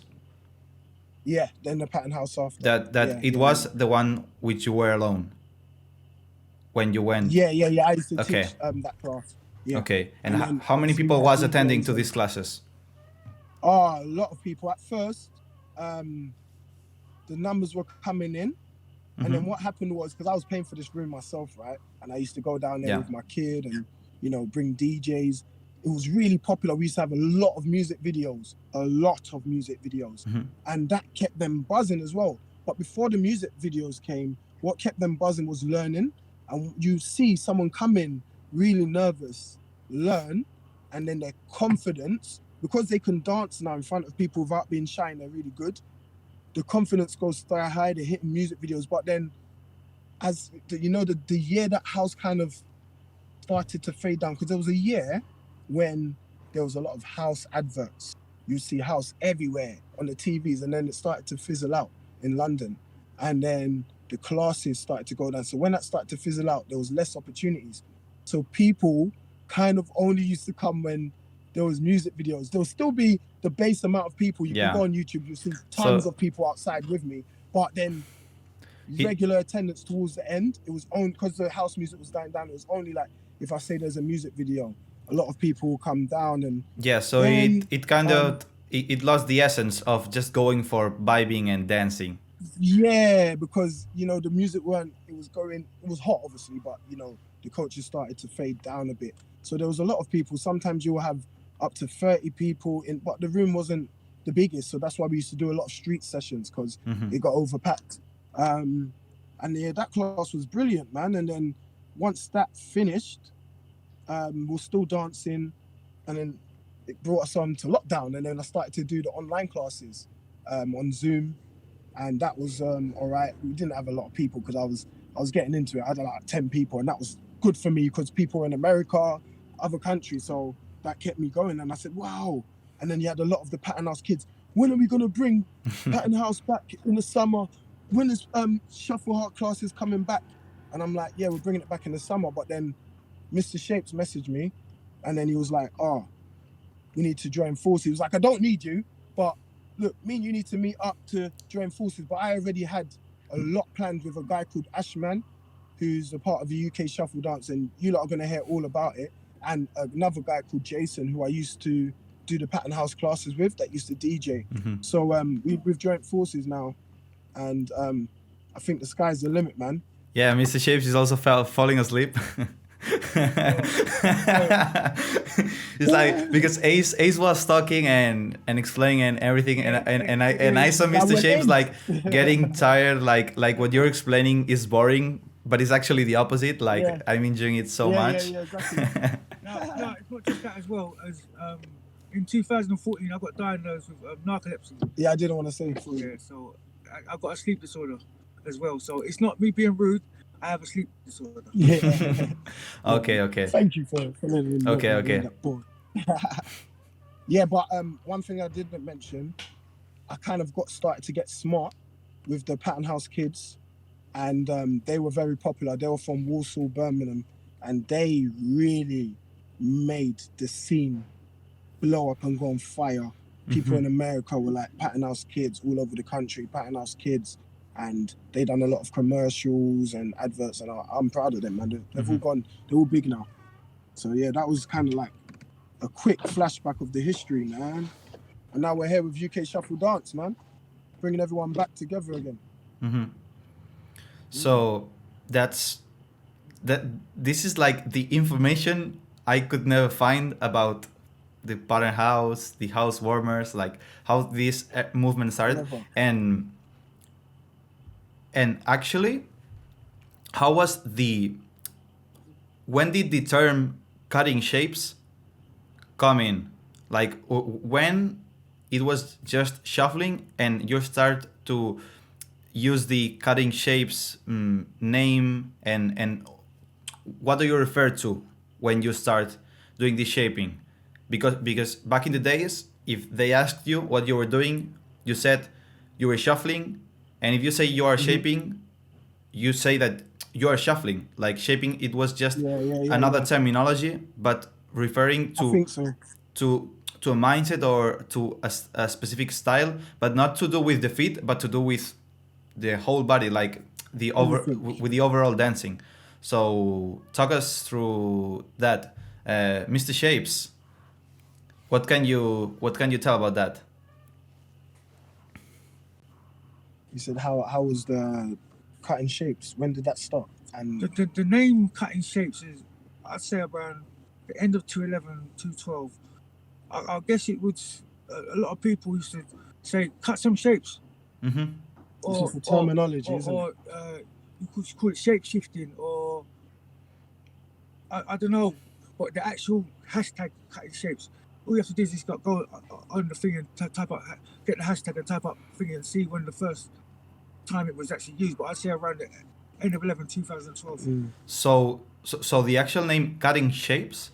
Yeah, then the pattern house after. It was the one which you were alone when you went. Yeah. I used to teach that class. Yeah. Okay, and how many people was attending to these classes? Oh, a lot of people. At first, the numbers were coming in, and then what happened was, because I was paying for this room myself, right? And I used to go down there with my kid and, you know, bring DJs. It was really popular. We used to have a lot of music videos, and that kept them buzzing as well. But before the music videos came, what kept them buzzing was learning. And you see someone come in really nervous, learn, and then their confidence, because they can dance now in front of people without being shy and they're really good, the confidence goes sky high. They're hitting music videos, but then as the year that house kind of started to fade down, because there was a year when there was a lot of house adverts. You see house everywhere on the TVs, and then it started to fizzle out in London, and then the classes started to go down. So when that started to fizzle out, there was less opportunities. So people kind of only used to come when there was music videos. There'll still be the base amount of people. You can go on YouTube, you'll see tons of people outside with me, but then regular attendance towards the end, it was only because the house music was dying down. It was only like, if I say there's a music video, a lot of people will come down, and so then, it kind of it lost the essence of just going for vibing and dancing. Yeah, because the music it was hot obviously, but the culture started to fade down a bit. So there was a lot of people. Sometimes you will have up to 30 people in, but the room wasn't the biggest, so that's why we used to do a lot of street sessions, because it got overpacked. And yeah, that class was brilliant, man. And then once that finished, we're still dancing, and then it brought us on to lockdown, and then I started to do the online classes on Zoom, and that was all right. We didn't have a lot of people because I was getting into it. I had like 10 people, and that was good for me because people were in America, other countries, so that kept me going. And I said, wow. And then you had a lot of the Pattern House kids. When are we gonna bring Pattern House back in the summer? When is Shuffle Heart classes coming back? And I'm like, yeah, we're bringing it back in the summer. But then Mr. Shapes messaged me, and then he was like, we need to join forces. He was like, I don't need you, but look, me and you need to meet up to join forces. But I already had a lot planned with a guy called Ashman, who's a part of the UK Shuffle Dance, and you lot are going to hear all about it. And another guy called Jason, who I used to do the Pattern House classes with, that used to DJ. So we've joined forces now, and I think the sky's the limit, man. Yeah, Mr. Shapes is also falling asleep. It's like, because Ace was talking and explaining and everything, and I saw Mr. Shapes like getting tired, like what you're explaining is boring, but it's actually the opposite. Like I'm enjoying it so much. Yeah, exactly. No, it's not just that as well. As in 2014, I got diagnosed with narcolepsy. Yeah, I didn't want to say it for you. Yeah, so I got a sleep disorder as well. So it's not me being rude. I have a sleep disorder. Yeah. Okay. Thank you for letting me know. Okay. Yeah, but one thing I didn't mention, I kind of started to get smart with the Pattern House kids, and they were very popular. They were from Walsall, Birmingham, and they really made the scene blow up and go on fire. People in America were like Pattern House kids all over the country, Pattern House kids. And they done a lot of commercials and adverts, and I'm proud of them, man. They've all gone, they're all big now. So yeah, that was kind of like a quick flashback of the history, man. And now we're here with UK Shuffle Dance, man, bringing everyone back together again. So this is like the information I could never find about the Pattern House, the Housewarmers, like how this movement started. And actually, how was when did the term cutting shapes come in? Like when it was just shuffling and you start to use the cutting shapes name, and what do you refer to when you start doing the shaping? Because back in the days, if they asked you what you were doing, you said you were shuffling. And if you say you are shaping, you say that you are shuffling. Like shaping, it was just another terminology, but referring to to a mindset or to a specific style, but not to do with the feet, but to do with the whole body, like with the overall dancing. So talk us through that, Mr. Shapes. What can you tell about that? You said how was the cutting shapes? When did that start? And the name cutting shapes is, I'd say, around the end of 2011, 2012. I guess it would. A lot of people used to say cut some shapes. Or, this is the terminology, isn't it? You could call it shape shifting, or I don't know, but the actual hashtag cutting shapes all you have to do is just go on the thing and type up, get the hashtag and type up thing and see when the first time it was actually used. But I'd say around the end of 2012. So the actual name cutting shapes,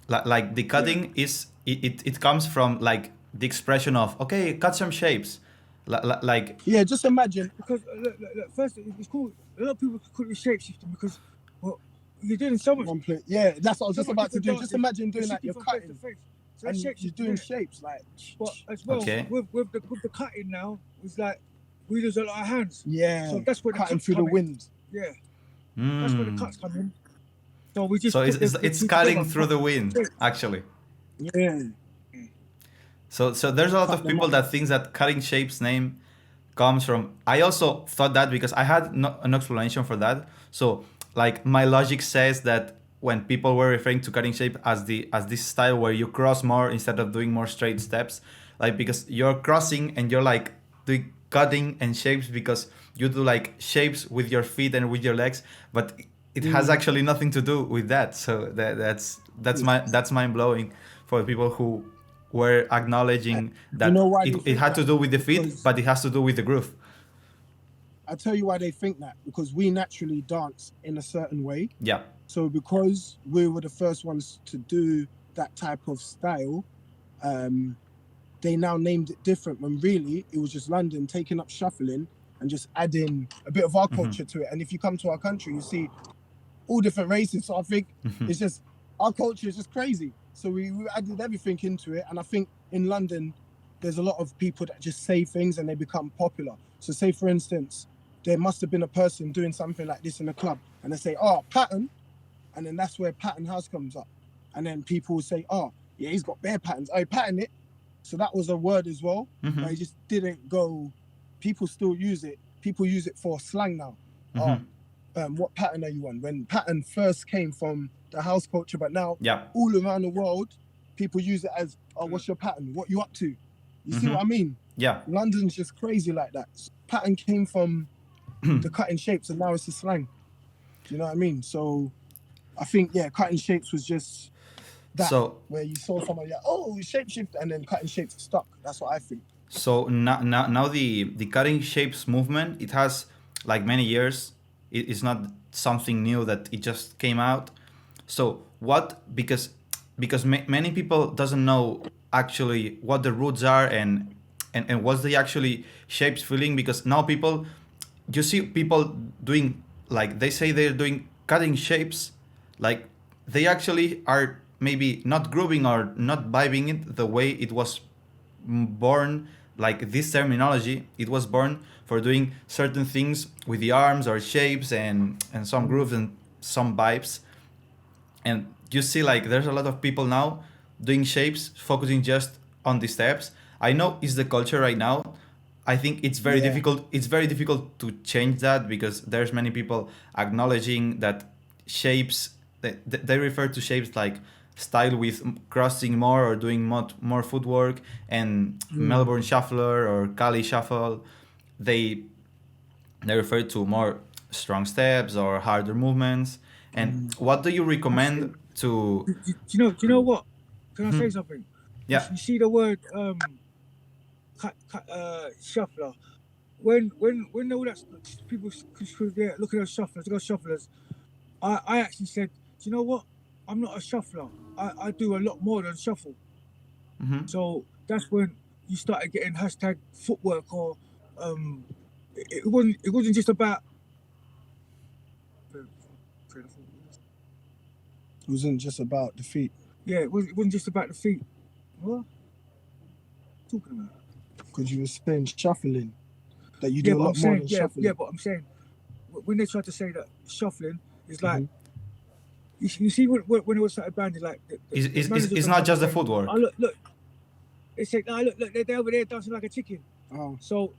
like the cutting is it comes from like the expression of okay, cut some shapes, like Yeah, just imagine. Because look, first it's cool. A lot of people call it shapeshifting because well, you're doing so much. Yeah, that's what I was so just much about to do. different Just dances, imagine doing you're like you're shifting from face cutting to face. So and that's you're shapeshifting, doing innit? shapes like. But as well, Okay. with the cutting now, it's like we lose a lot of hands. Yeah. So that's where the cutting cuts through the come in. wind. Yeah. That's where the cuts come in. So we just so put the it's two cutting together. through the wind actually. Yeah. So there's a lot Cut of them people up. that thinks that cutting shapes name comes from. I also thought that because I had an explanation for that. So like my logic says that when people were referring to cutting shape as this style where you cross more instead of doing more straight steps, like because you're crossing and you're like doing cutting and shapes because you do like shapes with your feet and with your legs, but it has actually nothing to do with that. So that's mind blowing for people who were acknowledging that know why they it think had to that? do with the feet, Because- but it has to do with the groove. I tell you why they think that, because we naturally dance in a certain way. Yeah. So because we were the first ones to do that type of style, they now named it different when really it was just London taking up shuffling and just adding a bit of our culture to it. And if you come to our country, you see all different races. So I think it's just, our culture is just crazy. So we added everything into it. And I think in London, there's a lot of people that just say things and they become popular. So say, for instance, there must have been a person doing something like this in a club and they say, oh, pattern. And then that's where Pattern House comes up. And then people will say, oh, yeah, he's got bare patterns. Oh, pattern it. So that was a word as well. But it just didn't go, people still use it. People use it for slang now. What pattern are you on? When pattern first came from the house culture, but now all around the world, people use it as, oh, what's your pattern? What you up to? You see what I mean? Yeah. London's just crazy like that. Pattern came from the cutting shapes and now it's a slang. Do you know what I mean? So I think, yeah, cutting shapes was just that, So where you saw somebody like, oh, shapeshift, and then cutting shapes stuck. That's what I think. So now the cutting shapes movement, it has like many years. It's not something new that it just came out. So what, because many people doesn't know actually what the roots are and what's the actually shapes feeling, because now people, you see people doing, like they say they're doing cutting shapes, like they actually are maybe not grooving or not vibing it the way it was born. Like this terminology, it was born for doing certain things with the arms or shapes and some grooves and some vibes. And you see, like there's a lot of people now doing shapes, focusing just on the steps. I know it's the culture right now. I think it's very difficult. It's very difficult to change that because there's many people acknowledging that shapes. They refer to shapes like style with crossing more or doing more footwork, and Melbourne Shuffler or Cali Shuffle, they refer to more strong steps or harder movements. And what do you recommend to? Do you know what? Can I say something? Yeah. You see the word shuffler. When all that people look at those shufflers, those shufflers, I actually said, do you know what? I'm not a shuffler. I do a lot more than shuffle. So that's when you started getting hashtag footwork, or it wasn't just about. It wasn't just about the feet. Yeah, it wasn't just about the feet. What? Talking about? Because you were saying shuffling, that you do a lot more than shuffling. Yeah, but I'm saying when they try to say that shuffling is like, you see when it was started banding, like it's not just the footwork. Oh, look. They say, no, look, they're over there dancing like a chicken. Oh. So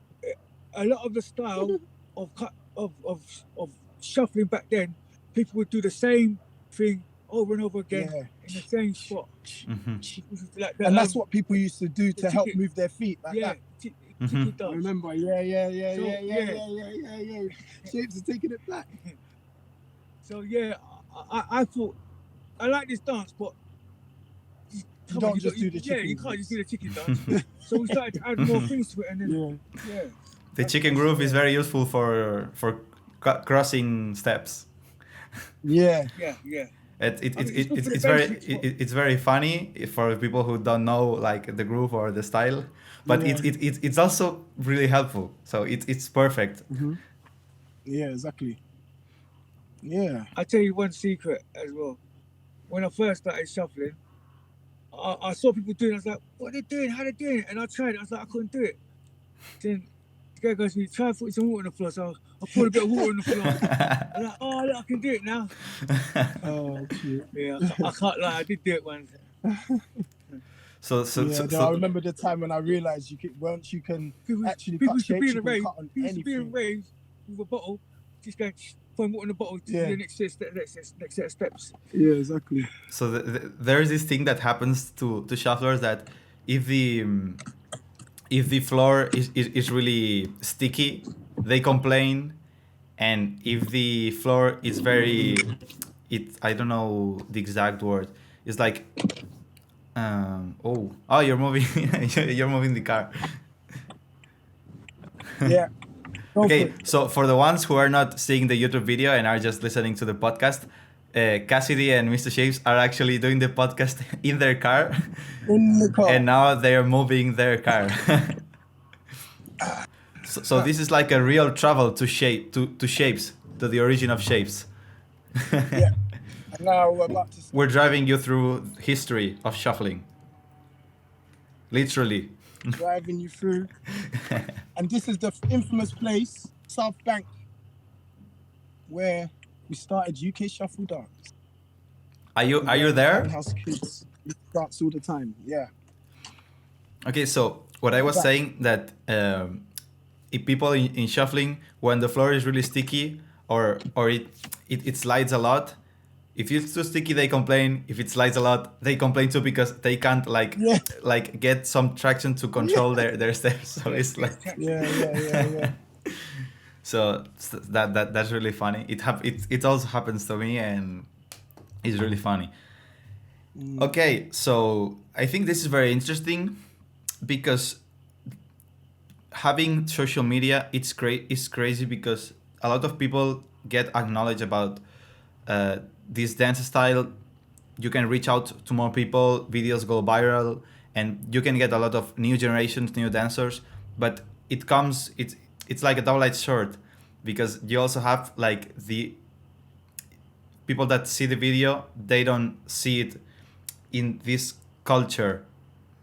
a lot of the style of shuffling back then, people would do the same thing over and over again in the same spot. Like and that's what people used to do to help move their feet like that. I remember, Shapes are taking it back. So yeah, I thought I like this dance, but come don't on, just do the yeah, chicken you can't just do dance. the chicken dance. So we started to add more things to it, and then Yeah. The chicken groove is very useful for crossing steps. yeah. It's very funny for people who don't know like the groove or the style, but Yeah. it's also really helpful. So it's perfect. Yeah, exactly. Yeah. I tell you one secret as well. When I first started shuffling, I saw people doing it. I was like, what are they doing? How are they doing it? And I tried it. I was like, I couldn't do it. Then the guy goes to me, try and put some water on the floor. So I poured a bit of water on the floor. I'm like, oh, look, I can do it now. Oh, cute. Yeah, I can't lie. I did do it once. So I remember the time when I realized once you can actually people cut used to be shapes, in you a can rave. cut on People used to be in a anything. rave with a bottle, just going pouring water in the bottle to the next set of steps. Yeah, exactly. So there is this thing that happens to shufflers that if the floor is really sticky, they complain, and if the floor is very, I don't know the exact word. It's like, you're moving, you're moving the car. Yeah. Okay, so for the ones who are not seeing the YouTube video and are just listening to the podcast, Kassidy and Mr. Shapes are actually doing the podcast in their car. In the car. And now they are moving their car. So this is like a real travel to shapes, to the origin of shapes. Yeah. And now we're about to We're driving you through history of shuffling. Literally. driving you through. And this is the infamous place, South Bank, where we started UK Shuffle Dance. Are you there? House kids dance all the time. Yeah. Okay, so what I was saying that if people in shuffling, when the floor is really sticky or it slides a lot, if it's too sticky, they complain. If it slides a lot, they complain too because they can't like get some traction to control their steps. So it's like Yeah. So that's really funny. It also happens to me, and it's really funny. Okay, so I think this is very interesting because having social media, it's crazy because a lot of people get acknowledged about this dance style. You can reach out to more people, videos go viral, and you can get a lot of new generations, new dancers. But it's like a double-edged sword because you also have like the people that see the video, they don't see it in this culture.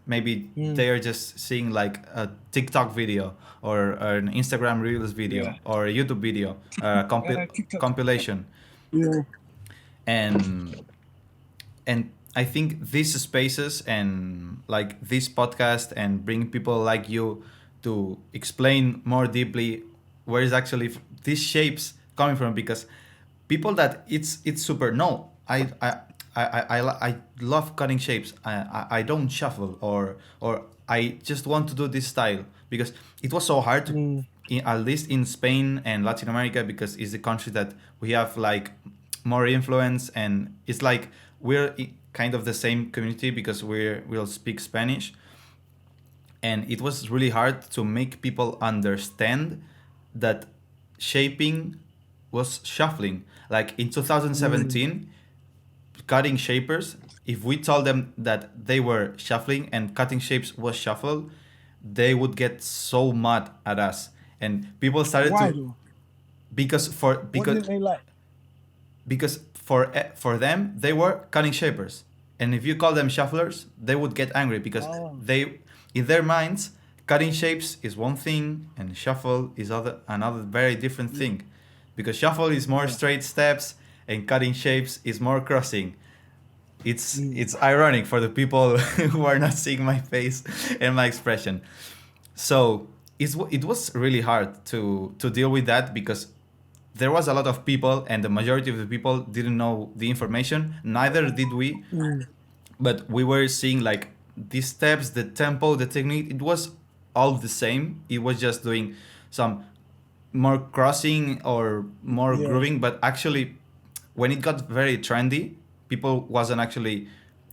Maybe they are just seeing like a TikTok video or an Instagram Reels video or a YouTube video, compilation. Yeah. And I think these spaces and like this podcast and bring people like you to explain more deeply where is actually these shapes coming from, because people that it's super I love cutting shapes. I don't shuffle or I just want to do this style because it was so hard to, at least in Spain and Latin America, because it's the country that we have like more influence, and it's like we're kind of the same community because we'll speak Spanish, and it was really hard to make people understand that shaping was shuffling. Like in 2017, cutting shapers, if we told them that they were shuffling and cutting shapes was shuffle, they would get so mad at us, and people started because what didn't they like? Because for them they were cutting shapers, and if you call them shufflers, they would get angry because they, in their minds, cutting shapes is one thing and shuffle is another very different thing, because shuffle is more straight steps and cutting shapes is more crossing. It's ironic for the people who are not seeing my face and my expression. So it was really hard to deal with that because there was a lot of people, and the majority of the people didn't know the information. Neither did we. But we were seeing like these steps, the tempo, the technique. It was all the same. It was just doing some more crossing or more grooving. But actually, when it got very trendy, people wasn't actually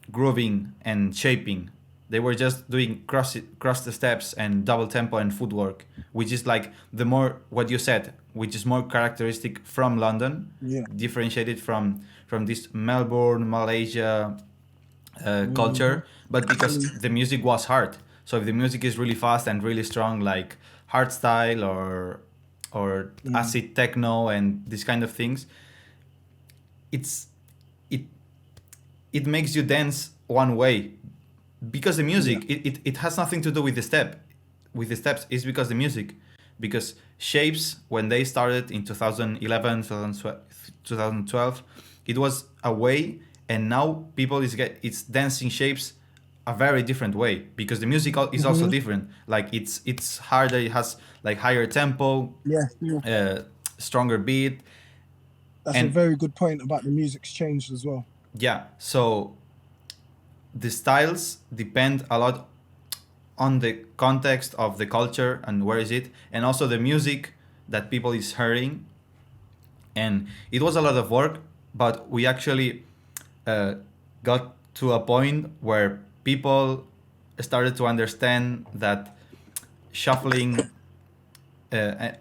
grooving and shaping. They were just doing cross the steps and double tempo and footwork, which is like the more what you said, which is more characteristic from London, Yeah. differentiated from this Melbourne, Malaysia culture, but because the music was hard. So if the music is really fast and really strong, like hardstyle or acid techno and these kind of things, it's it it makes you dance one way because the music it has nothing to do with the steps. It's because the music, because Shapes, when they started in 2011 2012, it was a way, and now people it's dancing Shapes a very different way because the music is also different. Like it's harder, it has like higher tempo, Yeah. stronger beat. That's a very good point about the music's changed as well. Yeah, so the styles depend a lot on the context of the culture and where is it, and also the music that people is hearing. And it was a lot of work, but we actually got to a point where people started to understand that shuffling that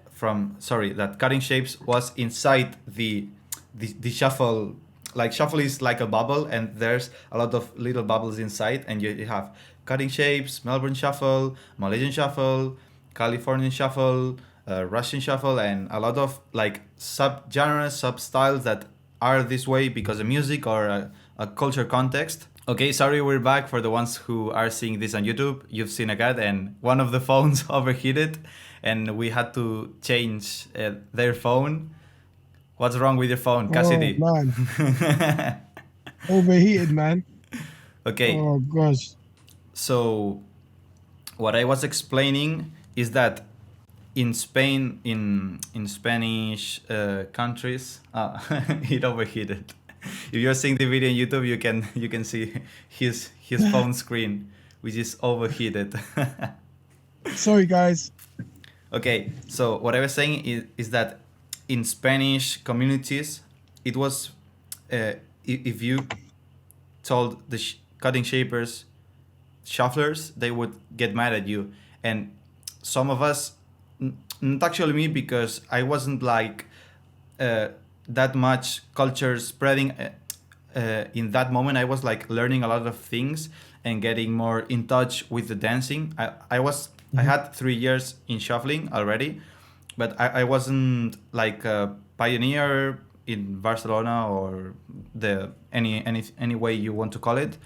cutting shapes was inside the shuffle. Like shuffle is like a bubble, and there's a lot of little bubbles inside, and you have cutting shapes, Melbourne shuffle, Malaysian shuffle, Californian shuffle, Russian shuffle, and a lot of like sub-genres, sub-styles that are this way because of music or a culture context. Okay, sorry, we're back. For the ones who are seeing this on YouTube, you've seen a cat and one of the phones overheated, and we had to change their phone. What's wrong with your phone, Kassidy? Oh, man. Overheated, man. Okay. Oh, gosh. So, what I was explaining is that in Spain, in Spanish countries, it overheated. If you're seeing the video on YouTube, you can see his phone screen, which is overheated. Sorry, guys. Okay, so what I was saying is that in Spanish communities, it was if you told the cutting shapers shufflers, they would get mad at you. And some of us, not actually me, because I wasn't like that much culture spreading in that moment. I was like learning a lot of things and getting more in touch with the dancing. I had 3 years in shuffling already, but I wasn't like a pioneer in Barcelona or any way you want to call it.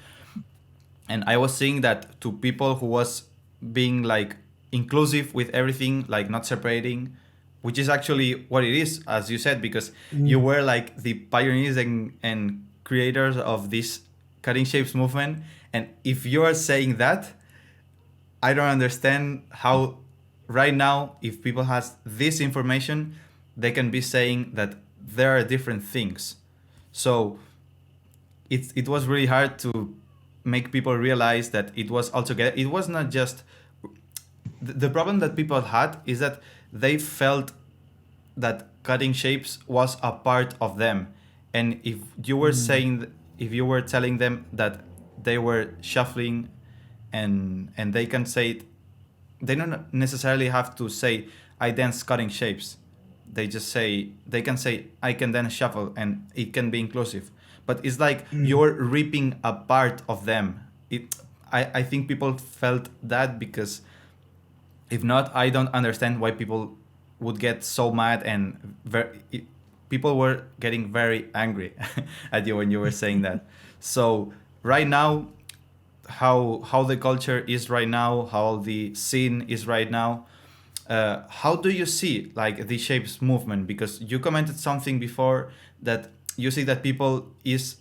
And I was seeing that to people who was being like inclusive with everything, like not separating, which is actually what it is, as you said, because you were like the pioneers and creators of this cutting shapes movement. And if you are saying that, I don't understand how right now, if people has this information, they can be saying that there are different things. So it was really hard to make people realize that it was altogether, it was not just the problem that people had is that they felt that cutting shapes was a part of them. And if you were telling them that they were shuffling and they can say it, they don't necessarily have to say I dance cutting shapes. They can say I can dance shuffle, and it can be inclusive. But it's like you're ripping a part of them. I think people felt that, because if not, I don't understand why people would get so mad, and people were getting very angry at you when you were saying that. So right now, how the culture is right now, how the scene is right now, how do you see like the shapes movement? Because you commented something before that you see that people is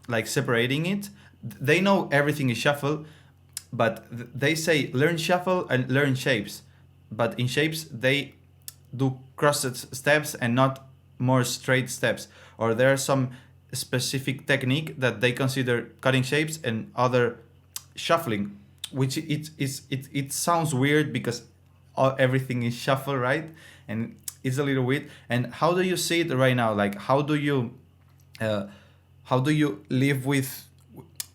like separating it. They know everything is shuffle, but they say learn shuffle and learn shapes. But in shapes they do crossed steps and not more straight steps. Or there are some specific technique that they consider cutting shapes and other shuffling, which it sounds weird because everything is shuffle, right? And it's a little weird. And how do you see it right now? Like how do you live with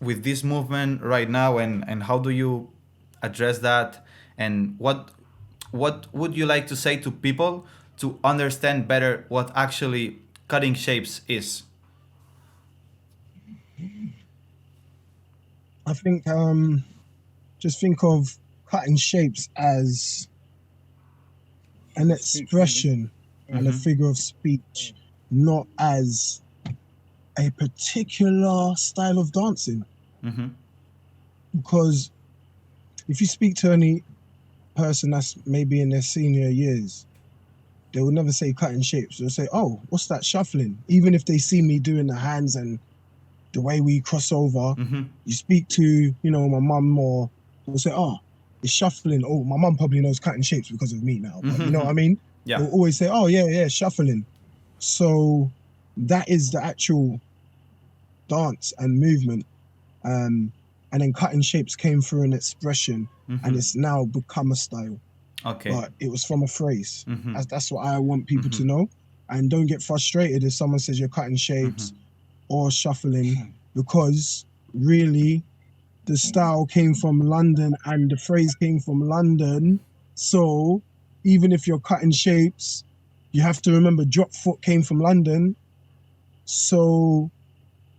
with this movement right now, and how do you address that, and what would you like to say to people to understand better what actually cutting shapes is? I think just think of cutting shapes as an expression and a figure of speech, not as a particular style of dancing. Mm-hmm. Because if you speak to any person that's maybe in their senior years, they will never say cutting shapes. They'll say, "Oh, what's that shuffling?" Even if they see me doing the hands and the way we cross over, Mm-hmm. you speak to, my mum, or they'll say, "Oh, it's shuffling." Oh, my mum probably knows cutting shapes because of me now. But you know what I mean? Yeah. They'll always say, "Oh, yeah, shuffling." So that is the actual dance and movement. And then cutting shapes came through an expression, and it's now become a style. Okay. But it was from a phrase. Mm-hmm. That's what I want people to know. And don't get frustrated if someone says you're cutting shapes or shuffling, because really the style came from London and the phrase came from London. So even if you're cutting shapes, you have to remember Dropfoot came from London. So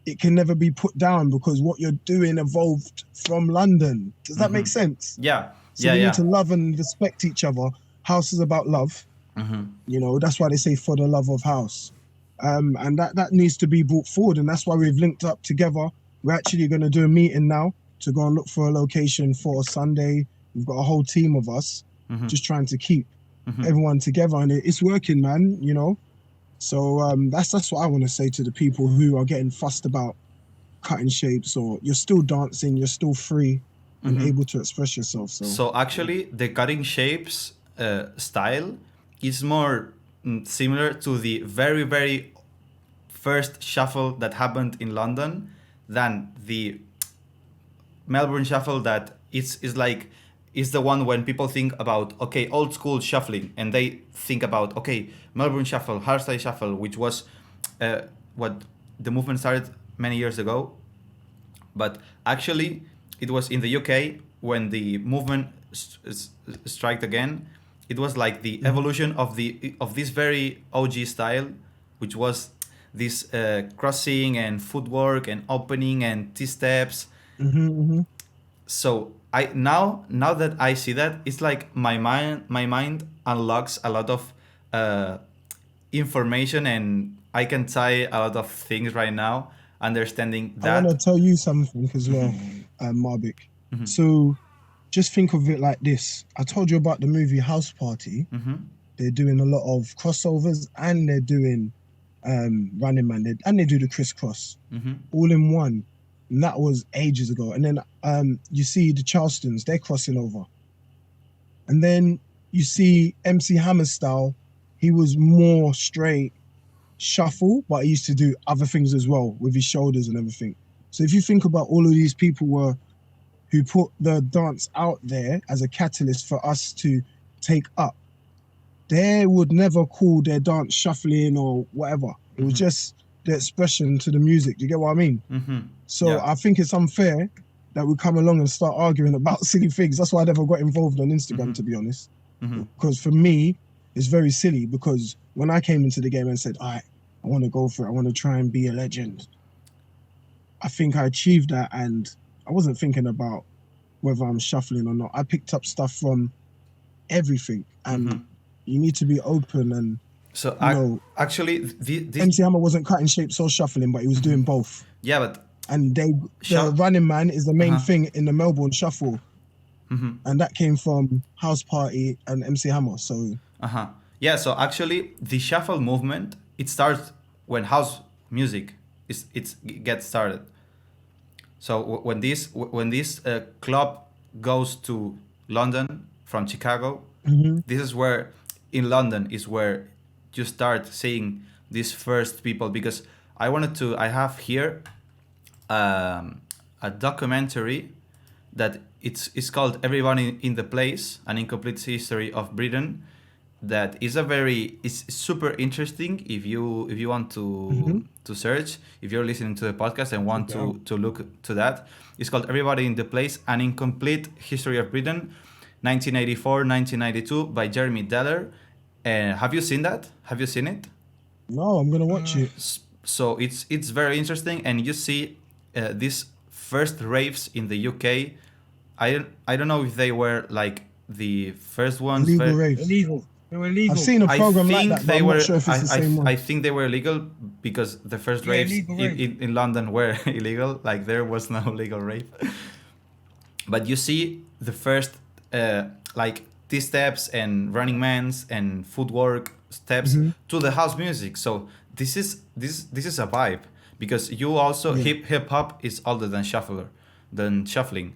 it can never be put down because what you're doing evolved from London. Does that make sense? Yeah. So we need to love and respect each other. House is about love. That's why they say for the love of house. And that needs to be brought forward. And that's why we've linked up together. We're actually going to do a meeting now to go and look for a location for Sunday. We've got a whole team of us just trying to keep everyone together. And it's working, man, So that's what I want to say to the people who are getting fussed about cutting shapes, or you're still dancing, you're still free and able to express yourself. So actually, the cutting shapes style is more similar to the very, very first shuffle that happened in London than the Melbourne shuffle that is the one when people think about, okay, old school shuffling, and they think about, okay, Melbourne shuffle, hardstyle shuffle, which was what the movement started many years ago. But actually, it was in the UK when the movement struck again. It was like the evolution of this very OG style, which was this crossing and footwork and opening and T-steps. So now that I see that, it's like my mind unlocks a lot of information, and I can tie a lot of things right now, understanding that. I want to tell you something as well, Marbiik. So just think of it like this. I told you about the movie House Party. They're doing a lot of crossovers, and they're doing Running Man, and they do the crisscross all in one. And that was ages ago. And then you see the Charlestons, they're crossing over. And then you see MC Hammer's style. He was more straight shuffle, but he used to do other things as well with his shoulders and everything. So if you think about all of these people who put the dance out there as a catalyst for us to take up, they would never call their dance shuffling or whatever. It was just the expression to the music. Do you get what I mean? So I think it's unfair that we come along and start arguing about silly things. That's why I never got involved on Instagram, to be honest. Because for me, it's very silly, because when I came into the game and said, all right, I want to go for it, I want to try and be a legend, I think I achieved that, and I wasn't thinking about whether I'm shuffling or not. I picked up stuff from everything, and you need to be open. And so actually, this MC Hammer wasn't cutting shapes or shuffling, but he was doing both. Yeah, but and the Running Man is the main thing in the Melbourne shuffle, and that came from House Party and MC Hammer. So yeah, so actually, the shuffle movement, it starts when house music gets started. So when this club goes to London from Chicago, this is where, in London, is where you start seeing these first people. Because I have here a documentary that it's called Everyone in the Place, an Incomplete History of Britain. that is it's super interesting if you want to search, if you're listening to the podcast and want to look to that. It's called Everybody in the Place: An Incomplete History of Britain, 1984-1992 by Jeremy Deller. Have you seen that? Have you seen it? No, I'm gonna watch it. So it's very interesting, and you see these first raves in the UK. I don't know if they were like the first ones. Legal raves. Illegal. They were illegal. I've seen a program like that, but I'm not sure if it's the same one. I think they were illegal because the first raves in London were illegal. Like there was no legal rave. But you see the first like T-steps and Running Mans and footwork steps to the house music. So this is a vibe, because you also hip hop is older than shuffling,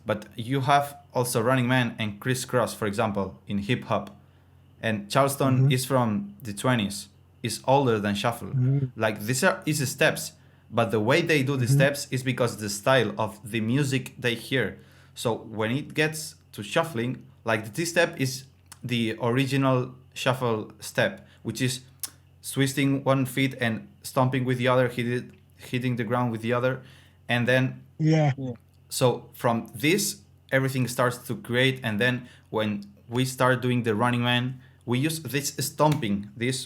but you have also Running Man and crisscross, for example, in hip hop. And Charleston is from the 20s, is older than shuffle. Like these are easy steps, but the way they do the steps is because the style of the music they hear. So when it gets to shuffling, like the T-step is the original shuffle step, which is twisting one foot and stomping with the other, hitting the ground with the other, and then so from this everything starts to create. And then when we start doing the Running Man, we use this stomping, this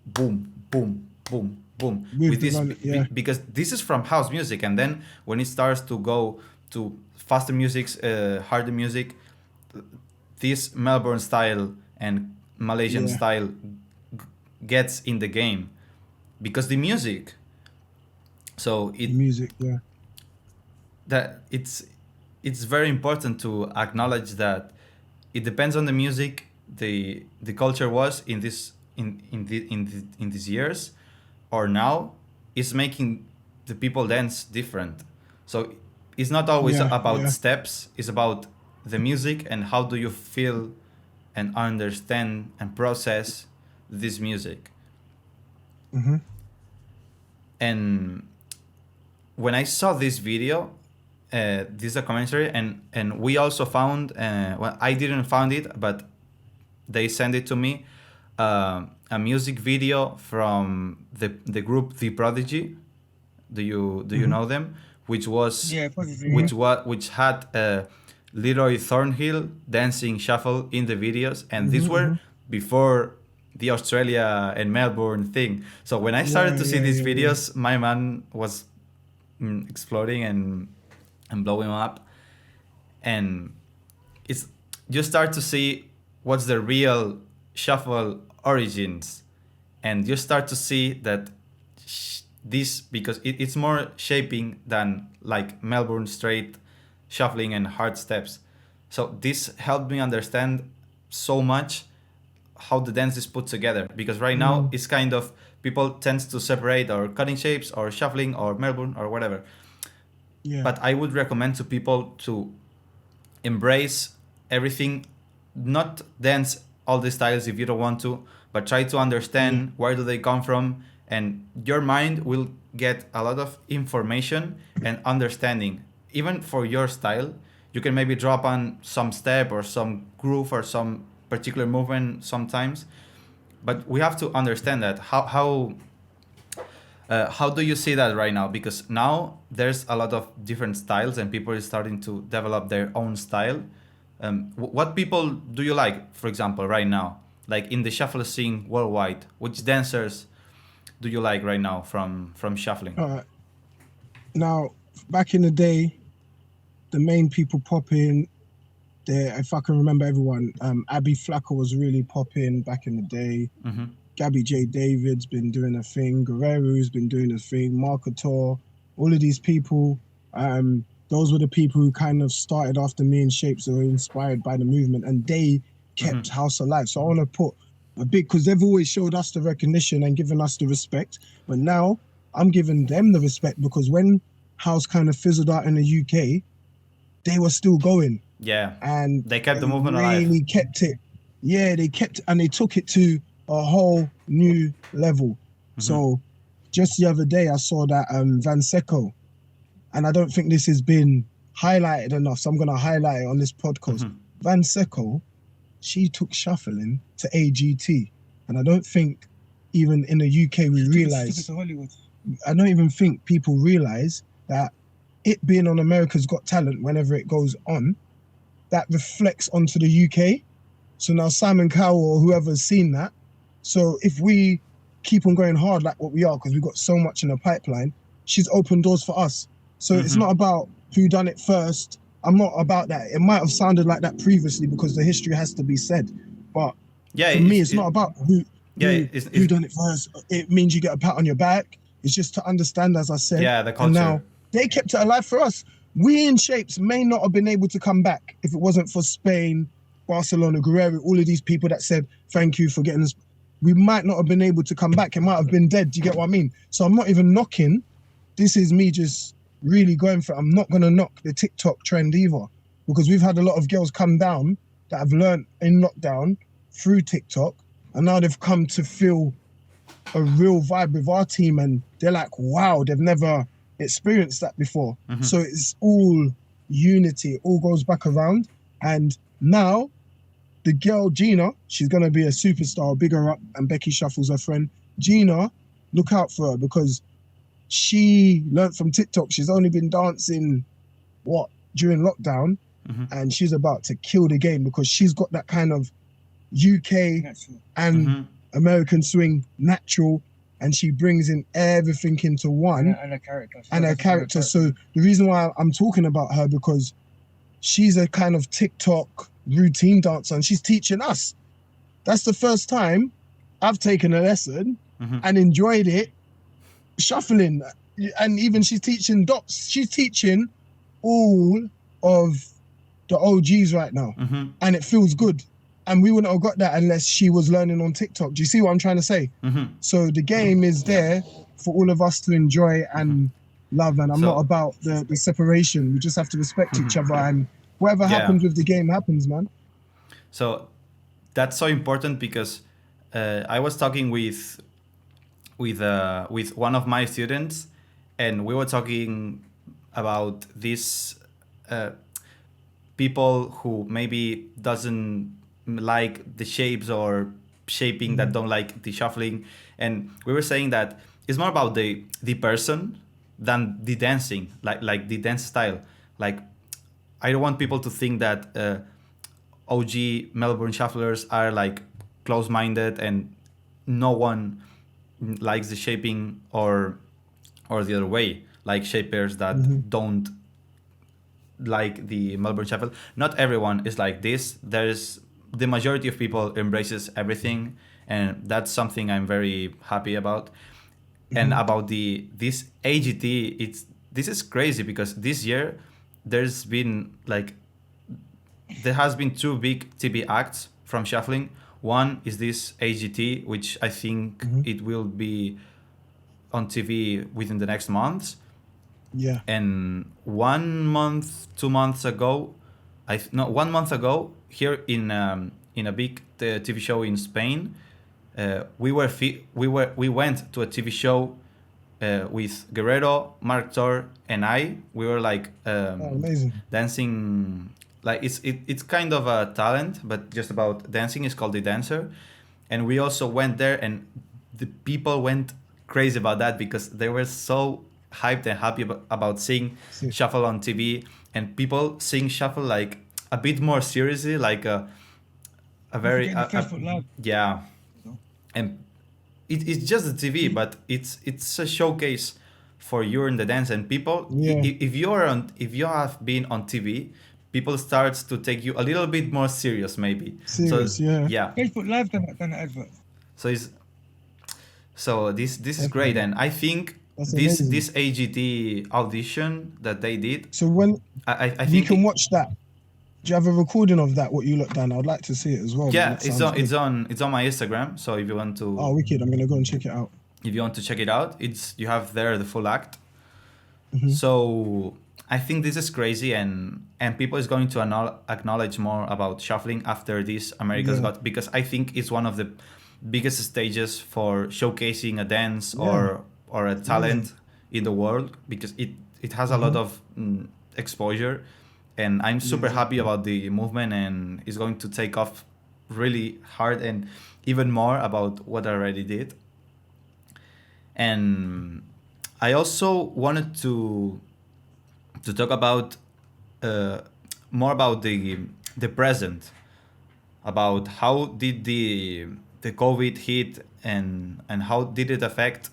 boom, boom, boom, boom, with this because this is from house music. And then when it starts to go to faster music, harder music, this Melbourne style and Malaysian style gets in the game because the music. So that it's very important to acknowledge that it depends on the music the culture was in these years, or now is making the people dance different. So it's not always about steps, it's about the music and how do you feel and understand and process this music. And when I saw this video, this documentary, and we also found, well, I didn't find it, but they sent it to me, a music video from the group The Prodigy. Do you know them? Which had Leroy Thornhill dancing shuffle in the videos, and these were before the Australia and Melbourne thing. So when I started to see these videos, my man was exploding and blowing up, and you start to see what's the real shuffle origins, and you start to see that this, because it's more shaping than like Melbourne straight shuffling and hard steps. So this helped me understand so much how the dance is put together, because right now it's kind of people tends to separate or cutting shapes or shuffling or Melbourne or whatever. But I would recommend to people to embrace everything, not dance all the styles if you don't want to, but try to understand where do they come from, and your mind will get a lot of information and understanding. Even for your style, you can maybe drop on some step or some groove or some particular movement sometimes, but we have to understand that. How do you see that right now? Because now there's a lot of different styles and people are starting to develop their own style. What people do you like, for example, right now? Like in the shuffle scene worldwide, which dancers do you like right now from shuffling? Now, back in the day, the main people popping, if I can remember everyone, Abby Flacker was really popping back in the day. Gabby J. David's been doing a thing. Guerrero's been doing a thing. Mark Couture, all of these people. Those were the people who kind of started after me in Shapes, who were inspired by the movement, and they kept house alive. So I want to put a big, because they've always showed us the recognition and given us the respect, but now I'm giving them the respect, because when house kind of fizzled out in the UK, they were still going. And they kept the movement really alive. Kept it. Yeah, they kept, and they took it to a whole new level. So just the other day I saw that Van Secco, and I don't think this has been highlighted enough, so I'm going to highlight it on this podcast. Van Secco she took shuffling to AGT, and I don't think even in the UK we Took it realize. to Hollywood. I don't even think people realize that it being on America's Got Talent whenever it goes on, that reflects onto the UK. So now Simon Cowell or whoever's seen that. So if we keep on going hard like what we are, because we've got so much in the pipeline, she's opened doors for us. So it's not about who done it first. I'm not about that. It might have sounded like that previously because the history has to be said. But for me, it's not about who done it first. It means you get a pat on your back. It's just to understand, as I said. Yeah, the culture. And now they kept it alive for us. We in Shapes may not have been able to come back if it wasn't for Spain, Barcelona, Guerrero, all of these people that said, thank you for getting us. We might not have been able to come back. It might have been dead. Do you get what I mean? So I'm not even knocking. This is me just really going for it. I'm not going to knock the TikTok trend either, because we've had a lot of girls come down that have learned in lockdown through TikTok, and now they've come to feel a real vibe with our team, and they're like, wow, they've never experienced that before. So it's all unity. It all goes back around. And now the girl Gina, she's going to be a superstar, bigger up, and Becky Shuffle's her friend. Gina, look out for her, because she learned from TikTok. She's only been dancing, during lockdown, and she's about to kill the game because she's got that kind of UK and American swing natural, and she brings in everything into one. And her character. So the reason why I'm talking about her, because she's a kind of TikTok routine dancer, and she's teaching us. That's the first time I've taken a lesson and enjoyed it shuffling. And even she's teaching dots. She's teaching all of the OGs right now, and it feels good. And we wouldn't have got that unless she was learning on TikTok. Do you see what I'm trying to say? So the game is there for all of us to enjoy and love. And I'm not about the separation. We just have to respect each other. And whatever happens with the game happens, man. So that's so important, because I was talking with one of my students, and we were talking about this people who maybe doesn't like the shapes or shaping, that don't like the shuffling, and we were saying that it's more about the person than the dancing, like the dance style. Like, I don't want people to think that OG Melbourne shufflers are like close-minded and no one likes the shaping, or the other way, like shapers that don't like the Melbourne shuffle. Not everyone is like this. There's the majority of people embraces everything, and that's something I'm very happy about. And about this AGT, this is crazy, because this year there has been two big TV acts from shuffling. One is this AGT, which I think it will be on TV within the next months. Yeah. And 1 month, 2 months ago, 1 month ago, here in a big TV show in Spain, we went to a TV show with Guerrero, Mark Tor, and I. We were like amazing. Dancing. Like it's kind of a talent, but just about dancing. It's called The Dancer, and we also went there, and the people went crazy about that, because they were so hyped and happy about seeing shuffle on TV, and people seeing shuffle like a bit more seriously, like a very yeah, and it's just the TV, but it's a showcase for you in the dance, and people if you have been on TV, people starts to take you a little bit more serious, maybe. Facebook Live than the advert. So this is great, and I think this AGT audition that they did. So when I think you can watch that. Do you have a recording of that? What you looked down? I'd like to see it as well. Yeah, it's on my Instagram. So if you want to, wicked! I'm gonna go and check it out. If you want to check it out, you have there the full act. So I think this is crazy, and people is going to acknowledge more about shuffling after this America's Got, because I think it's one of the biggest stages for showcasing a dance or a talent in the world, because it has a lot of exposure, and I'm super happy about the movement, and it's going to take off really hard and even more about what I already did. And I also wanted to talk about more about the present, about how did the COVID hit, and how did it affect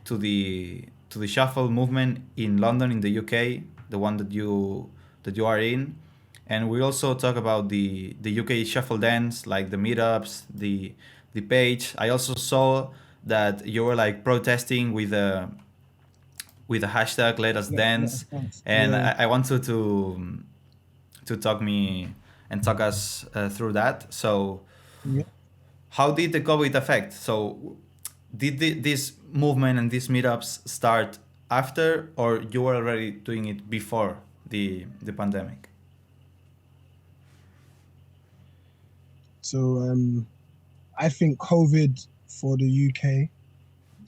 to the shuffle movement in London, in the UK, the one that you are in. And we also talk about the UK shuffle dance, like the meetups, the page. I also saw that you were like protesting with a hashtag Let Us Dance, and Yeah. I want to talk us through that. So Yeah. how did the COVID affect? So did this movement and these meetups start after, or you were already doing it before the pandemic? So I think COVID for the UK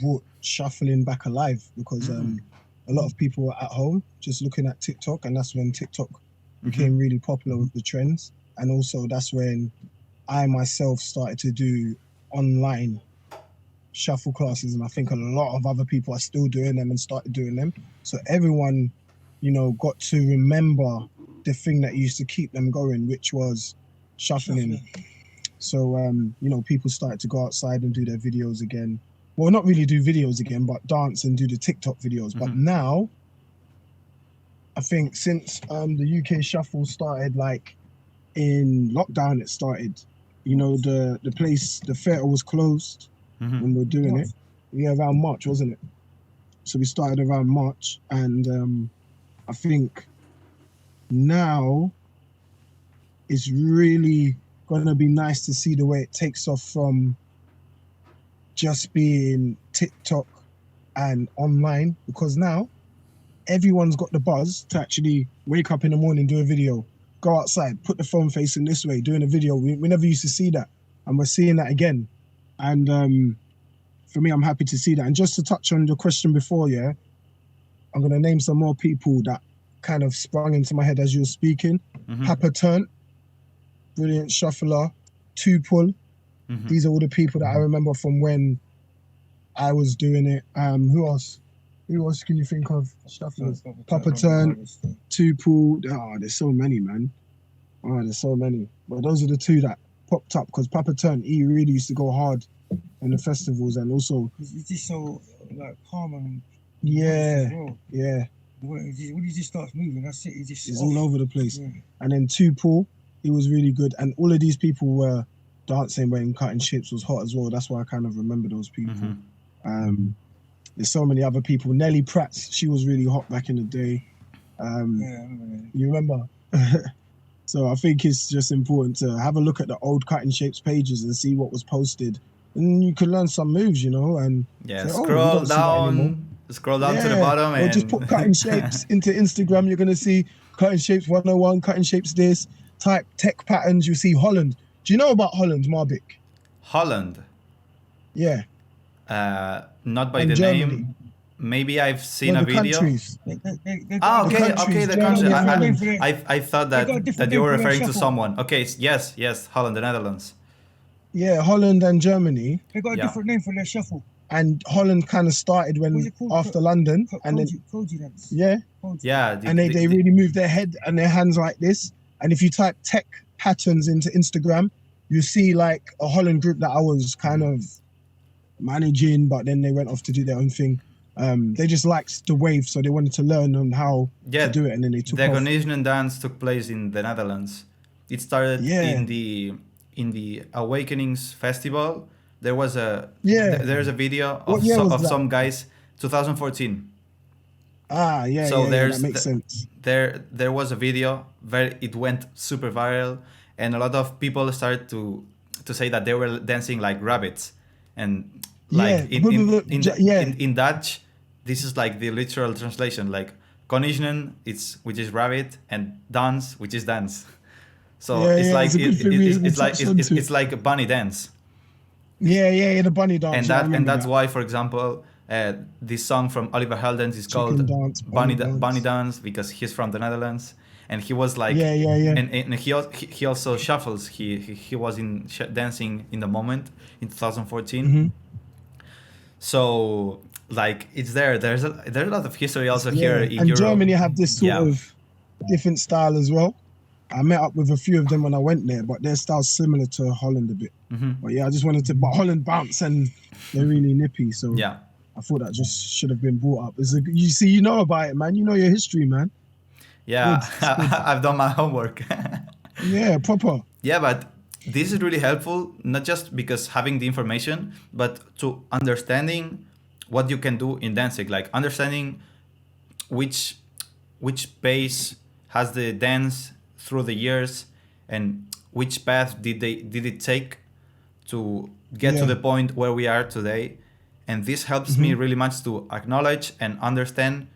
brought shuffling back alive because a lot of people were at home just looking at TikTok, and that's when TikTok became really popular with the trends. And also that's when I myself started to do online shuffle classes, and I think a lot of other people are still doing them and started doing them. So everyone, got to remember the thing that used to keep them going, which was shuffling. So people started to go outside and do their videos again. Well, not really do videos again, but dance and do the TikTok videos. But now, I think since the UK shuffle started, like in lockdown, it started. The place, the theatre was closed when we were doing it. Yeah, around March, wasn't it? So we started around March, and I think now it's really gonna be nice to see the way it takes off from just being TikTok and online, because now everyone's got the buzz to actually wake up in the morning, do a video, go outside, put the phone facing this way, doing a video. We never used to see that, and we're seeing that again. And for me, I'm happy to see that. And just to touch on your question before, yeah, I'm going to name some more people that kind of sprung into my head as you were speaking. Papa Turnt, brilliant shuffler. Two Pull. These are all the people that I remember from when I was doing it. Who else? Who else can you think of? Shufflers. Papa Turnt, Two Pull. Oh, there's so many, man. Oh, there's so many. But those are the two that popped up, because Papa Turnt, he really used to go hard in the festivals, and also He's just so like calm and yeah. When he just starts moving, that's it. He's all over the place. Yeah. And then Two Pull, he was really good. And all of these people were dancing when Cutting Shapes was hot as well. That's why I kind of remember those people. There's so many other people. Nelly Prats, she was really hot back in the day. You remember? So I think it's just important to have a look at the old Cutting Shapes pages and see what was posted. And you can learn some moves, and yeah, say, scroll down to the bottom, or and just put Cutting Shapes into Instagram. You're gonna see Cutting Shapes 101, Cutting Shapes this. Type tech patterns, you see Holland. Do you know about Holland, Marbiik? Holland. Yeah. Not by And the Germany. name. Maybe I've seen Well, a the video. countries. Okay, the country. Germany, I thought They got that different you were name for their referring to shuffle. someone. Okay, yes, Holland, the Netherlands. Yeah, Holland and Germany. They got a Yeah. different name for their shuffle. And Holland kind of started What's when it called? after London, and then Koji dance. yeah, Koji. Yeah, and they really move their head and their hands like this. And if you type tech patterns into Instagram, you see like a Holland group that I was kind of managing, but then they went off to do their own thing. They just liked the wave, so they wanted to learn on how to do it, and then they took the off. Conditioning dance took place in the Netherlands. It started in the Awakenings Festival. There was there's a video What year was that? some guys, 2014. So that makes sense. There was a video it went super viral, and a lot of people started to say that they were dancing like rabbits, and like in Dutch, this is like the literal translation, like conditionen, which is rabbit, and dance, which is dance. So it's like a bunny dance. The bunny dance. And that's why, for example, this song from Oliver Heldens is called Dance, Bunny Dance, because he's from the Netherlands. and he was like, Yeah. and he also shuffles. He was in dancing in the moment in 2014. Mm-hmm. So like it's there. There's a lot of history also here in and Europe. Germany have this sort Yeah. of different style as well. I met up with a few of them when I went there, but their style's similar to Holland a bit. Mhm. But yeah, I just wanted to. But Holland bounce and they're really nippy, so Yeah. I thought that just should have been brought up. You see, you know about it, man. You know your history, man. Yeah, Good. I've done my homework. Yeah, proper. Yeah, but this is really helpful, not just because having the information, but to understanding what you can do in dancing, like understanding which pace has the dance through the years and which path did it take to get to the point where we are today. And this helps me really much to acknowledge and understand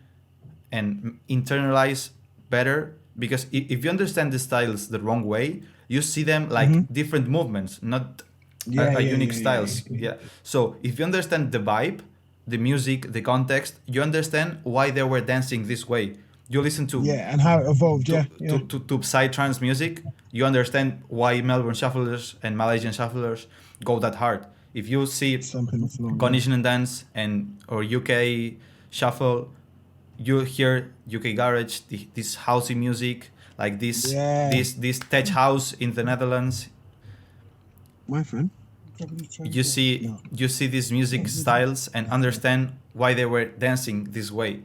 and internalize better, because if you understand the styles the wrong way, you see them like different movements, not unique styles. Yeah. So if you understand the vibe, the music, the context, you understand why they were dancing this way. You listen to and how it evolved. to psytrance music, you understand why Melbourne shufflers and Malaysian shufflers go that hard. If you see conditioning dance or UK shuffle, you hear UK garage, this housey music, like this tech house in the Netherlands. My friend. You see these music styles and understand why they were dancing this way.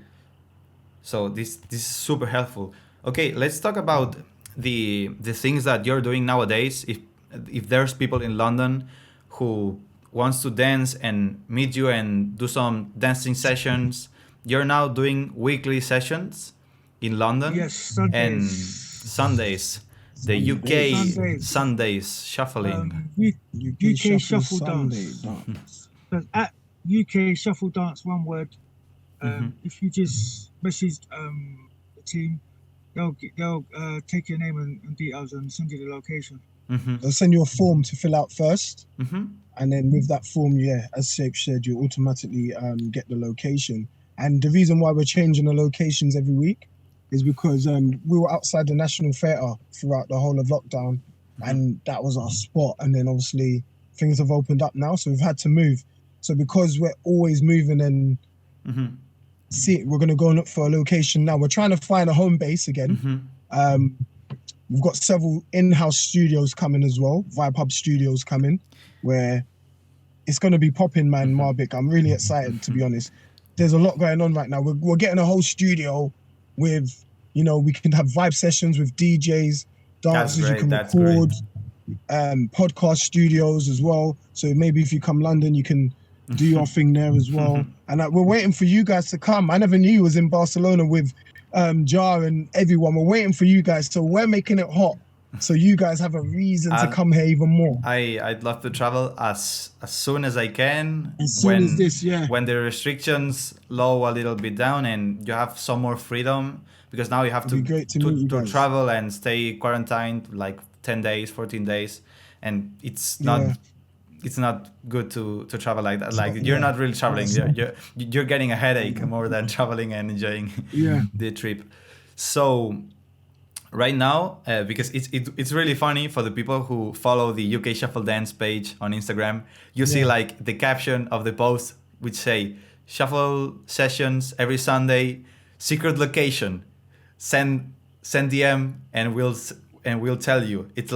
So this is super helpful. Okay, let's talk about the things that you're doing nowadays. If there's people in London who wants to dance and meet you and do some dancing sessions, you're now doing weekly sessions in London. Yes, Sundays. And Sundays. The UK Sundays shuffling. UK shuffle dance. So at UK shuffle dance, one word. If you just message the team, they'll take your name and details and send you the location. They'll send you a form to fill out first, and then with that form, as Shape said, you automatically get the location. And the reason why we're changing the locations every week is because we were outside the National Theatre throughout the whole of lockdown, and that was our spot. And then obviously things have opened up now, so we've had to move. So because we're always moving and we're going to go and look for a location now. We're trying to find a home base again. We've got several in-house studios coming as well, Vibe Hub studios coming, where it's going to be popping, man. Marbiik, I'm really excited, to be honest. There's a lot going on right now. We're getting a whole studio with, we can have vibe sessions with DJs, dancers you can record, podcast studios as well. So maybe if you come London, you can do your thing there as well. And we're waiting for you guys to come. I never knew you was in Barcelona with Jar and everyone. We're waiting for you guys. So we're making it hot. So you guys have a reason to come here even more. I'd love to travel as soon as I can. As soon as this, when the restrictions low a little bit down and you have some more freedom, because now you have to travel and stay quarantined like 10 days, 14 days, and it's not good to travel like that. Like you're not really traveling. You're getting a headache more than traveling and enjoying the trip. So right now, because it's really funny for the people who follow the UK Shuffle Dance page on Instagram, you see like the caption of the post which say shuffle sessions every Sunday, secret location, send DM and we'll tell you. It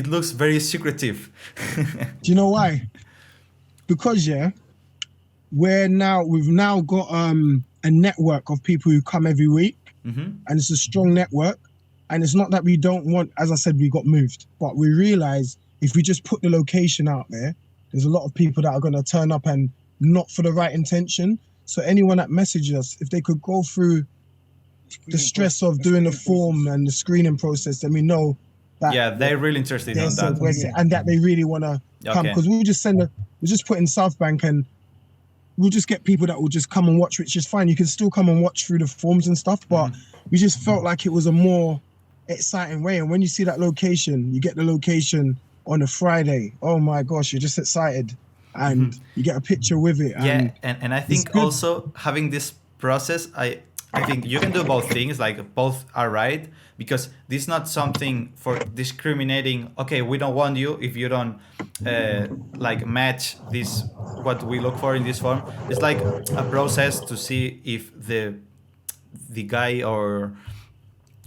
looks very secretive. Do you know why? Because we've now got a network of people who come every week, and it's a strong network. And it's not that we don't want, as I said, we got moved, but we realize if we just put the location out there, there's a lot of people that are going to turn up and not for the right intention. So anyone that messages us, if they could go through the stress of doing the form and the screening process, then we know that they're really interested in that, and that they really want to come, because we'll just put in South Bank and we'll just get people that will just come and watch, which is fine. You can still come and watch through the forms and stuff, but we just felt like it was a more exciting way. And when you see that location, you get the location on a Friday. Oh my gosh, you're just excited, and you get a picture with it. And I think also having this process, I think you can do both things, like both are right, because this is not something for discriminating. Okay, we don't want you if you don't like match this what we look for in this form. It's like a process to see if the guy or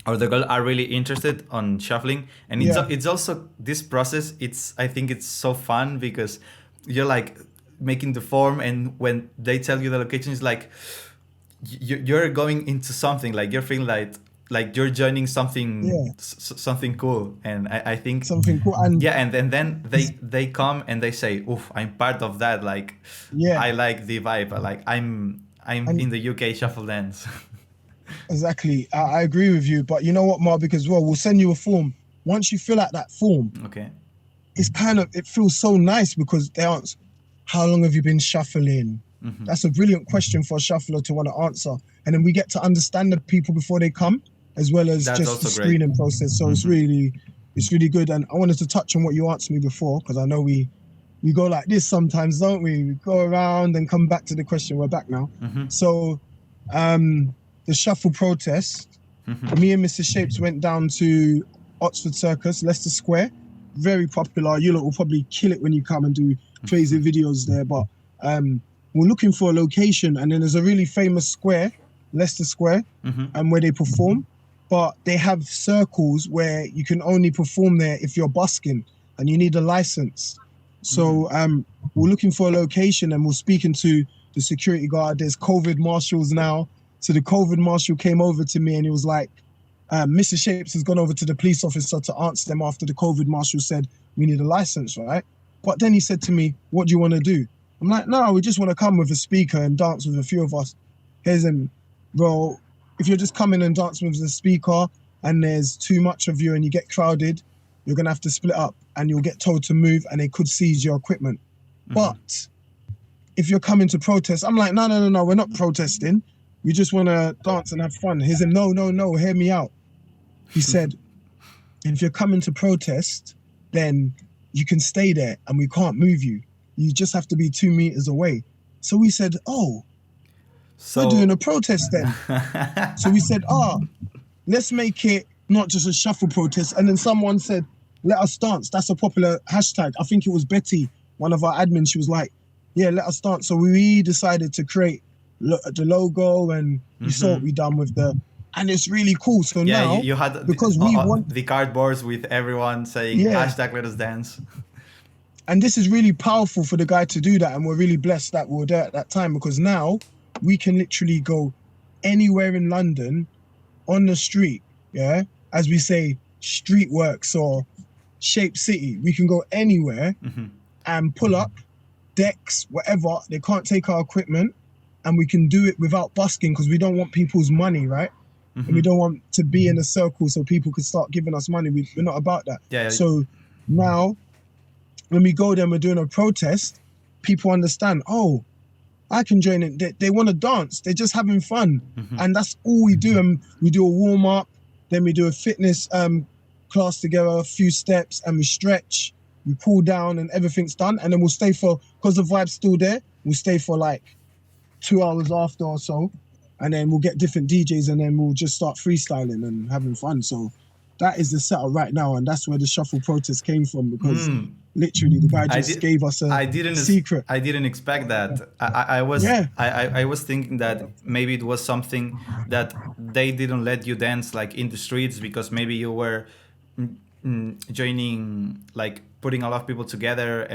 the girl are really interested on shuffling, and it's also this process. I think it's so fun because you're like making the form, and when they tell you the location, it's like you're going into something, like you're feeling like you're joining something something cool. And I think something cool. And and then they come and they say, oof, I'm part of that, like I like the vibe, like I'm in the UK shuffle dance. Exactly, I agree with you. But you know what, Marbiik, as well, we'll send you a form. Once you fill out that form, Okay. it's it feels so nice because they ask, how long have you been shuffling? That's a brilliant question for a shuffler to want to answer. And then we get to understand the people before they come, as well as That's just the also screening great. process. So it's really good. And I wanted to touch on what you asked me before, because I know we go like this sometimes, don't we? We go around and come back to the question. We're back now. So the shuffle protest, me and Mr. Shapes went down to Oxford Circus, Leicester Square. Very popular. You lot will probably kill it when you come and do crazy videos there. But we're looking for a location, and then there's a really famous square, Leicester Square, and where they perform. But they have circles where you can only perform there if you're busking, and you need a license. So we're looking for a location, and we're speaking to the security guard. There's COVID marshals now. So the COVID marshal came over to me and he was like, Mr. Shapes has gone over to the police officer to answer them after the COVID marshal said, we need a license, right? But then he said to me, what do you want to do? I'm like, no, we just want to come with a speaker and dance with a few of us. Here's him, bro. If you're just coming and dancing with the speaker and there's too much of you and you get crowded, you're going to have to split up and you'll get told to move and they could seize your equipment. But if you're coming to protest, I'm like, no, we're not protesting. We just want to dance and have fun. He said, no, hear me out. He said, if you're coming to protest, then you can stay there and we can't move you. You just have to be 2 meters away. So we said, we're doing a protest then. So we said, let's make it not just a shuffle protest. And then someone said, let us dance. That's a popular hashtag. I think it was Betty, one of our admins. She was like, yeah, let us dance. So we decided to create the logo, and you saw what we done with and it's really cool. So now you had because we want the cardboards with everyone saying hashtag let us dance. And this is really powerful for the guy to do that, and we're really blessed that we were there at that time, because now we can literally go anywhere in London on the street, as we say, street works or Shape City. We can go anywhere and pull up decks, whatever. They can't take our equipment. And we can do it without busking, because we don't want people's money, right? And we don't want to be in a circle so people could start giving us money. We're not about that. So now, when we go there and we're doing a protest, people understand, I can join it. They want to dance. They're just having fun. And that's all we do. And we do a warm-up. Then we do a fitness class together, a few steps, and we stretch. We cool down and everything's done. And then we'll stay because the vibe's still there, we'll stay for like 2 hours after or so, and then we'll get different DJs, and then we'll just start freestyling and having fun. So that is the setup right now, and that's where the shuffle protest came from, because literally the guy just gave us a secret. I didn't expect that. I was thinking that maybe it was something that they didn't let you dance like in the streets because maybe you were joining, like putting a lot of people together,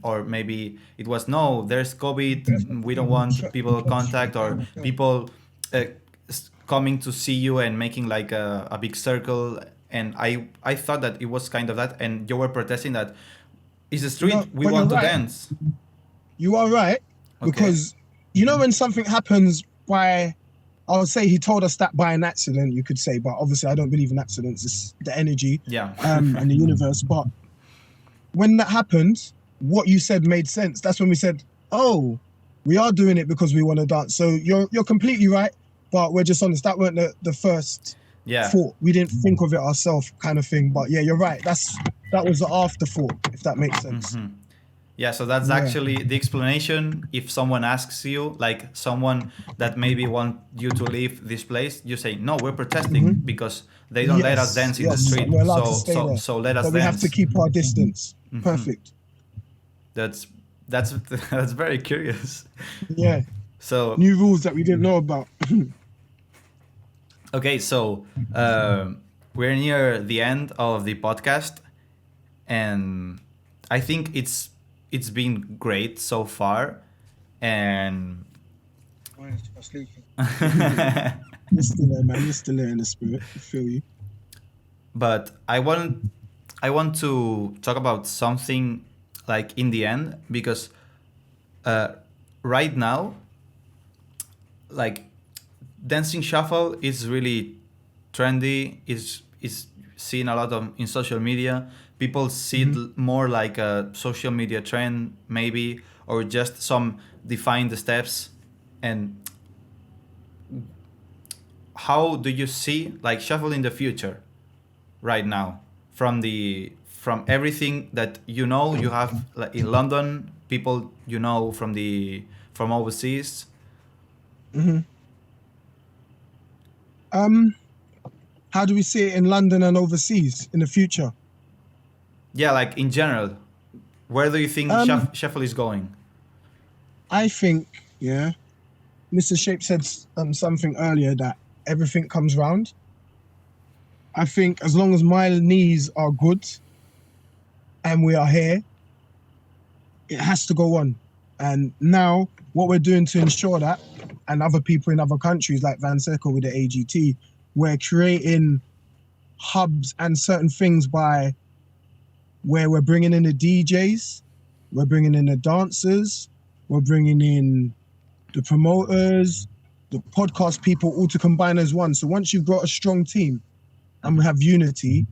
or maybe it was, no, there's COVID, we don't want people contact, or people coming to see you and making like a big circle. And I thought that it was kind of that, and you were protesting that it's a street, we want to dance. You are right, because you know when something happens by, I would say he told us that by an accident, you could say, but obviously I don't believe in accidents. It's the energy and the universe. But when that happened, what you said made sense. That's when we said, we are doing it because we want to dance. So you're completely right, but we're just honest. That weren't the first thought. We didn't think of it ourselves, kind of thing. But yeah, you're right. That was the afterthought, if that makes sense. Yeah, so that's Yeah. actually the explanation. If someone asks you, like someone that maybe want you to leave this place, you say, "No, we're protesting because they don't let us dance in the Yes, street. we're allowed to So stay there, so let us but we have to dance." keep our distance. Perfect. That's that's that's very curious. Yeah, So new rules that we didn't know about. okay, so we're near the end of the podcast, and I think it's been great so far, and Mine's just sleeping. You're still there, man. You're still there in the spirit. I feel you. but I want to talk about something like in the end, because right now, like, dancing shuffle is really trendy, is seen a lot of in social media. People see it more like a social media trend maybe, or just some define the steps. And how do you see like shuffle in the future right now, from everything that you have, like in London, people from overseas? How do we see it in London and overseas in the future? Yeah, like in general, where do you think shuffle is going? I think, yeah, Mr. Shape said something earlier that everything comes round. I think as long as my knees are good and we are here, it has to go on. And now what we're doing to ensure that, and other people in other countries like Van Circle with the AGT, we're creating hubs and certain things by where we're bringing in the DJs, we're bringing in the dancers, we're bringing in the promoters, the podcast people, all to combine as one. So once you've got a strong team and we have unity,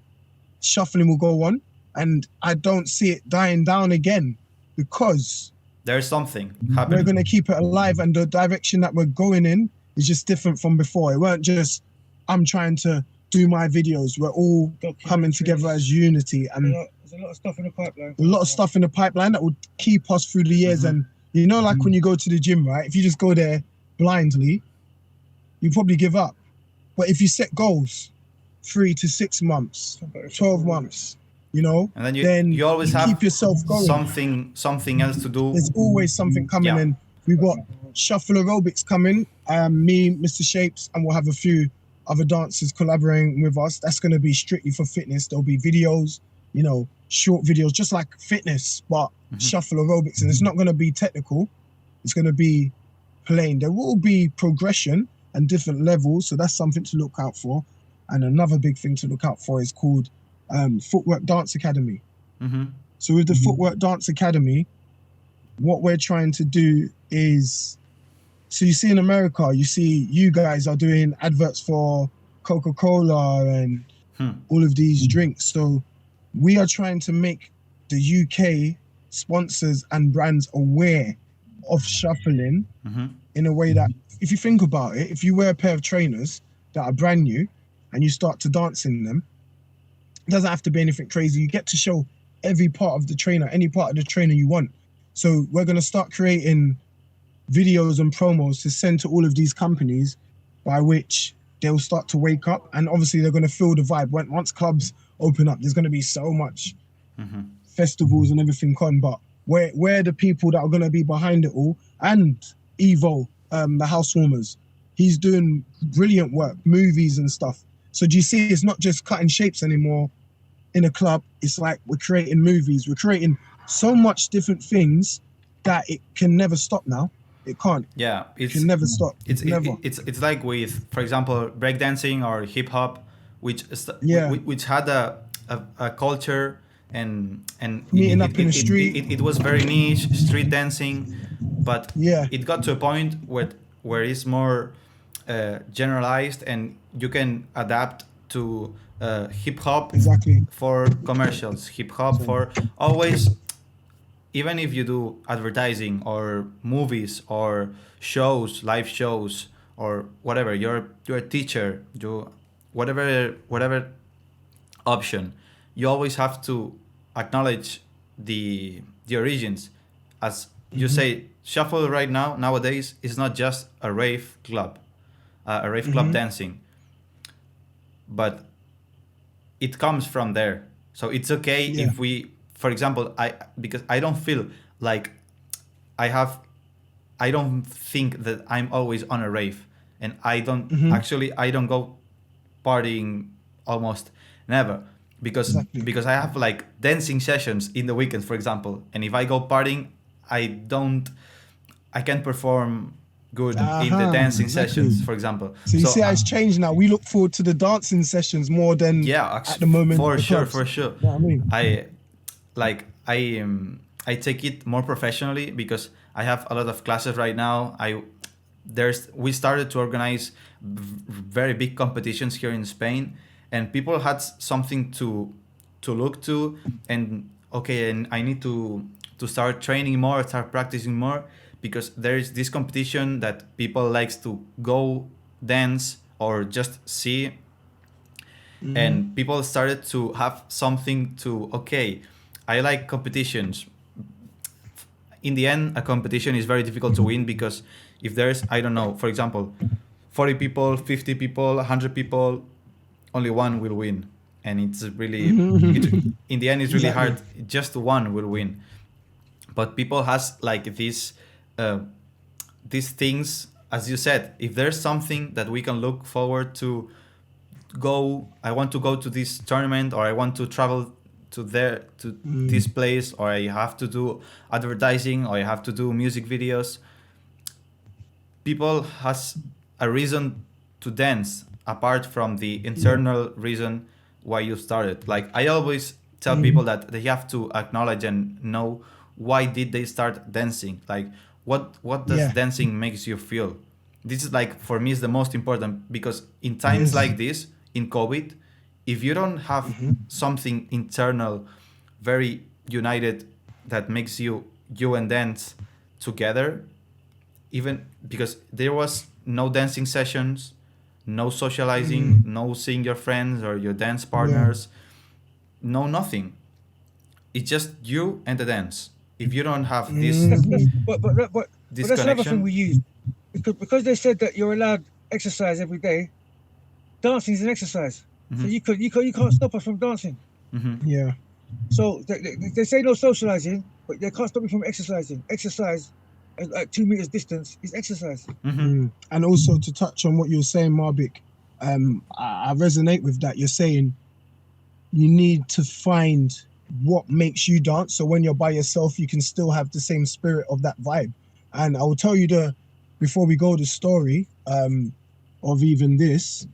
shuffling will go on. And I don't see it dying down again, because There's something we're happening. going to keep it alive, and the direction that we're going in is just different from before. It weren't just, I'm trying to do my videos. We're all coming together as unity, and There's a lot of stuff in the pipeline. a lot of stuff in the pipeline that will keep us through the years. And like when you go to the gym, right? If you just go there blindly, you probably give up. But if you set goals, 3 to 6 months, 12 months, And then you always have keep yourself going. something else to do. There's always something coming in. We've got shuffle aerobics coming. Me, Mr. Shapes, and we'll have a few other dancers collaborating with us. That's going to be strictly for fitness. There'll be videos, short videos, just like fitness, but shuffle aerobics. And it's not going to be technical. It's going to be plain. There will be progression and different levels. So that's something to look out for. And another big thing to look out for is called Footwork Dance Academy. So with the Footwork Dance Academy, what we're trying to do is, so you see in America, you guys are doing adverts for Coca-Cola and all of these drinks. So we are trying to make the UK sponsors and brands aware of shuffling in a way that, if you think about it, if you wear a pair of trainers that are brand new and you start to dance in them, it doesn't have to be anything crazy. You get to show every part of the trainer, any part of the trainer you want. So we're going to start creating videos and promos to send to all of these companies, by which they'll start to wake up. And obviously they're going to feel the vibe. Once clubs open up, there's going to be so much festivals and everything on. But we're the people that are going to be behind it all. And Evo, the Housewarmers, he's doing brilliant work, movies and stuff. So do you see, it's not just cutting shapes anymore in a club. It's like we're creating movies. We're creating so much different things that it can never stop now. It can't. Yeah, it can never stop. It's like with, for example, breakdancing or hip hop, which had a culture and meeting up in the street. It was very niche, street dancing, but yeah, it got to a point where it's more generalized, and you can adapt to hip hop for commercials, hip hop for always. Even if you do advertising or movies or shows, live shows or whatever, you're a teacher, whatever option, you always have to acknowledge the origins. as you say, shuffle right now nowadays is not just a rave club, dancing, but it comes from there. So it's okay Yeah. if we, for example, because I don't feel like I don't think that I'm always on a rave, and I don't I don't go partying almost never, because Exactly. I have like dancing sessions in the weekends, for example, and if I go partying, I can't perform good in the dancing Exactly. sessions, for example. So you see how it's changed now. We look forward to the dancing sessions more than Yeah, at the moment for the sure, clubs. for sure. You know what I mean? I take it more professionally because I have a lot of classes right now. We started to organize very big competitions here in Spain, and people had something to look to, and okay, and I need to start training more, start practicing more, because there is this competition that people likes to go dance or just see, and people started to have something to, okay, I like competitions. In the end, a competition is very difficult to win, because if there's, I don't know, for example, 40 people, 50 people, 100 people, only one will win, and it's really in the end it's really hard. Just one will win. But people has like these things, as you said, if there's something that we can look forward to, I want to go to this tournament, or I want to travel to this place, or I have to do advertising, or I have to do music videos. People has a reason to dance apart from the internal reason why you started. Like I always tell people that they have to acknowledge and know why did they start dancing. Like what does dancing makes you feel. This is like, for me, is the most important, because in times like this, in COVID, if you don't have something internal, very united, that makes you and dance together, even because there was no dancing sessions, no socializing, no seeing your friends or your dance partners, no nothing. It's just you and the dance. If you don't have this But this that's another thing connection, we use, because they said that you're allowed exercise every day. Dancing is an exercise, so you can't stop us from dancing. Yeah. So they say no socializing, but they can't stop me from exercising. Exercise at 2 meters distance is exercise. And also, to touch on what you were saying, Marbiik, I resonate with that. You're saying you need to find what makes you dance, so when you're by yourself, you can still have the same spirit of that vibe. And I will tell you before we go, the story of even this.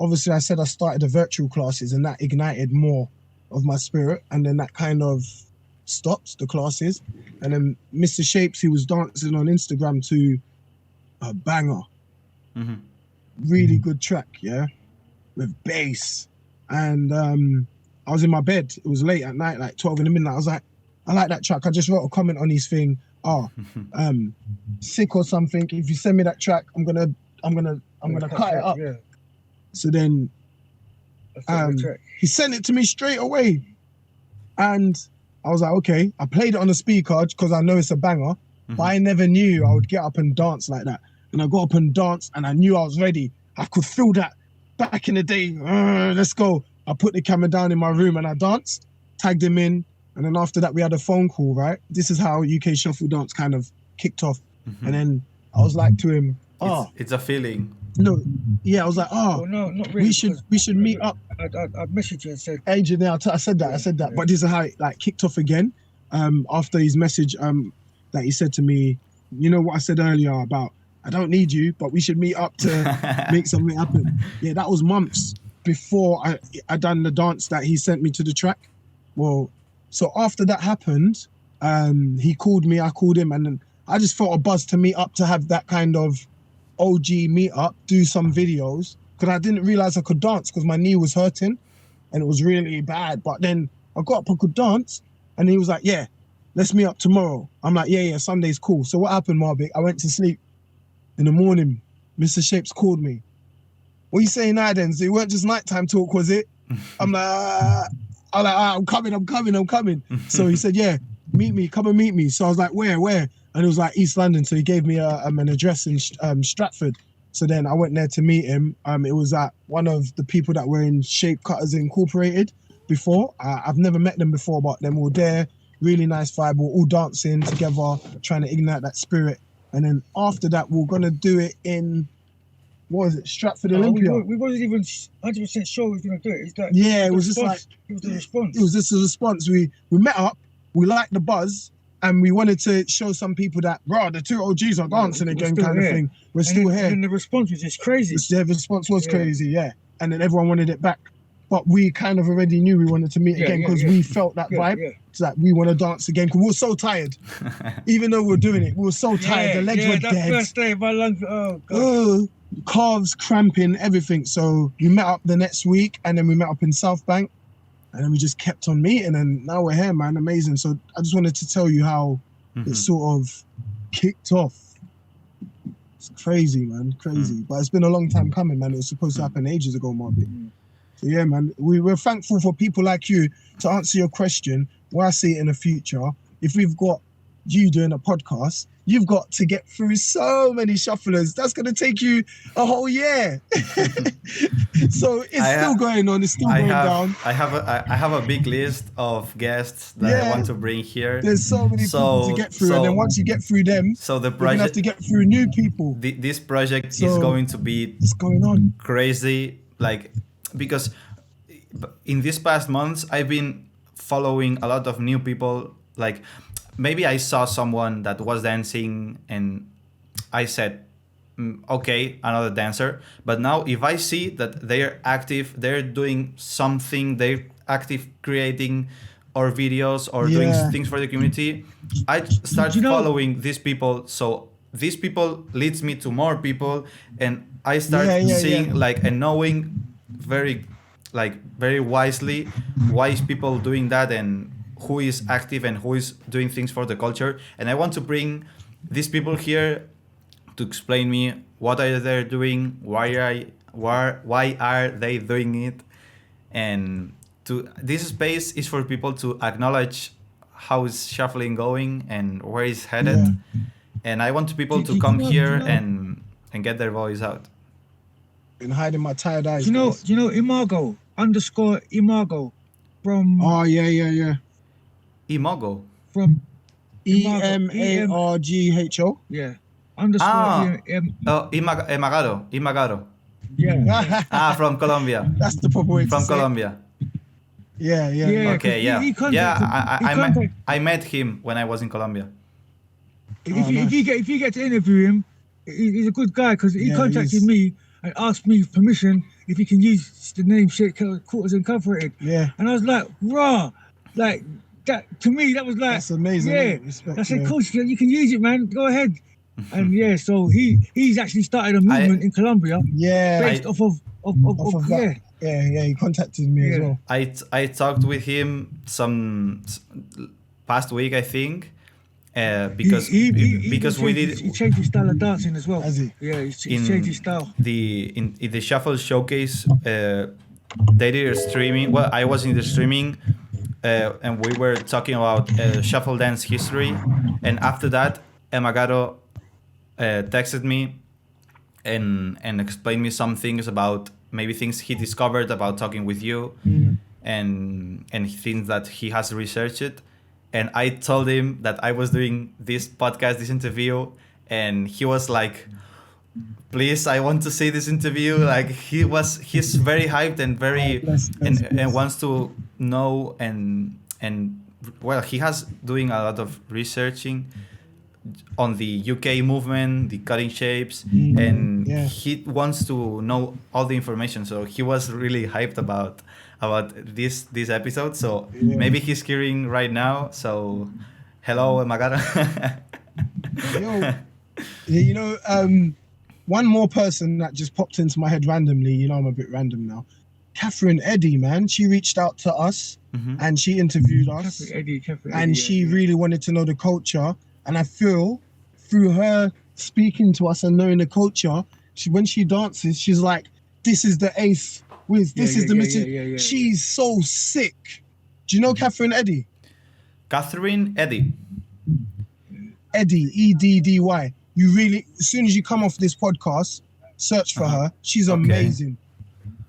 Obviously, I said I started the virtual classes, and that ignited more of my spirit, and then that kind of stopped the classes. And then Mr. Shapes, he was dancing on Instagram to a banger, really good track, with bass. And I was in my bed. It was late at night, like 12 in the midnight. I was like, I like that track. I just wrote a comment on his thing. Sick or something. If you send me that track, I'm gonna cut it up. Yeah. So then he sent it to me straight away, and I was like, okay. I played it on the speaker because I know it's a banger, but I never knew I would get up and dance like that. And I got up and danced, and I knew I was ready. I could feel that back in the day. Let's go. I put the camera down in my room and I danced, tagged him in, and then after that we had a phone call, right? This is how UK Shuffle Dance kind of kicked off. And then I was like to him, it's a feeling. No, yeah, I was like, Well, no, not really. we should meet up. I'd message you and say, Agent, I said that. But this is how it like kicked off again. After his message, that he said to me, you know what I said earlier about, I don't need you, but we should meet up to make something happen. Yeah, that was months before I done the dance that he sent me to the track. Well, so after that happened, he called me, I called him, and then I just felt a buzz to meet up, to have that kind of OG meet up, do some videos, because I didn't realize I could dance because my knee was hurting and it was really bad. But then I got up and could dance, and he was like, yeah, let's meet up tomorrow. I'm like, yeah, Sunday's cool. So what happened, Marbiik? I went to sleep. In the morning, Mr. Shapes called me. What are you saying now then? So it weren't just nighttime talk, was it? I'm like, I'm coming. So he said, yeah, meet me, come and meet me. So I was like, where? And it was like East London. So he gave me an address in Stratford. So then I went there to meet him. It was at one of the people that were in Shape Cutters Incorporated before. I've never met them before, but them all there. Really nice vibe. We're all dancing together, trying to ignite that spirit. And then after that, we're gonna do it in, what was it, Stratford Olympia? We wasn't even 100% sure we was gonna do it. It's like, Yeah, it was just like, it was the response. it was just a response. We met up, we liked the buzz, and we wanted to show some people that, bro, the two OGs are dancing again, still kind of here. thing. We're still here. And the response was just crazy. The response was Yeah. crazy, yeah. And then everyone wanted it back. But we kind of already knew we wanted to meet again because we felt that vibe. Yeah. It's like we want to dance again because we were so tired. Even though we were doing it, we were so tired. The legs were that dead. first day, my lungs, oh, God. Oh, calves cramping, everything. So we met up the next week, and then we met up in South Bank, and then we just kept on meeting, and now we're here, man. Amazing. So I just wanted to tell you how it sort of kicked off. It's crazy, man, crazy. But it's been a long time coming, man. It was supposed to happen ages ago, Marbiik. So yeah, man, we're thankful for people like you to answer your question. Where I see it in the future, if we've got you doing a podcast, you've got to get through so many shufflers. That's going to take you a whole year. So it's still going on. It's still going down. I have a big list of guests that I want to bring here. There's so many people to get through, and then once you get through them, so the you're gonna have project, to get through new people. this project So, is going to be It's going on. crazy, like, because in these past months I've been following a lot of new people. Like, maybe I saw someone that was dancing and I said, okay, another dancer. But now if I see that they're active, they're doing something, they're active creating or videos or doing things for the community, I start following these people. So these people leads me to more people, and I start seeing like and knowing very wisely why is people doing that and who is active and who is doing things for the culture. And I want to bring these people here to explain me what are they doing, why are they doing it, and this space is for people to acknowledge how is shuffling going and where it's headed. And I want people to come here and get their voice out. Been hiding my tired eyes. Do you know Imago _Imago from? Oh yeah. Imago. From EMARGHO. Yeah. Underscore. Imagaro. Yeah. From Colombia. That's the proper way to From say Colombia. Yeah. Okay, yeah. I met him when I was in Colombia. If you get to interview him, he's a good guy because he contacted me and asked me permission if he can use the name Shape Cutters Incorporated. Yeah. And I was like, raw, like that to me that was like, that's amazing. Yeah. Respect, I said, cool, you can use it, man. Go ahead. And so he's actually started a movement in Colombia. Yeah. Based off of that. Yeah, he contacted me as well. I talked with him some past week, I think, because he we did. He changed his style of dancing as well. Has he? Yeah, he changed his style. In the Shuffle Showcase, they did a streaming. Well, I was in the streaming, and we were talking about shuffle dance history. And after that, Emagaro texted me and explained me some things about maybe things he discovered about talking with you, and things that he has researched. And I told him that I was doing this podcast, this interview, and he was like, please, I want to see this interview. Like he's very hyped and very and wants to know and well, he has doing a lot of researching on the UK movement, the cutting shapes, and he wants to know all the information. So he was really hyped about this episode. So maybe he's hearing right now. So hello, Magara. One more person that just popped into my head randomly. I'm a bit random now. Catherine Eddy, man, she reached out to us and she interviewed us. Catherine and Eddy, she really wanted to know the culture. And I feel through her speaking to us and knowing the culture, when she dances, she's like, this is the ace. This is the missing. She's so sick. Do you know Catherine Eddy? Catherine Eddy. Eddie, Eddy. You really, as soon as you come off this podcast, search for her. She's Okay. amazing.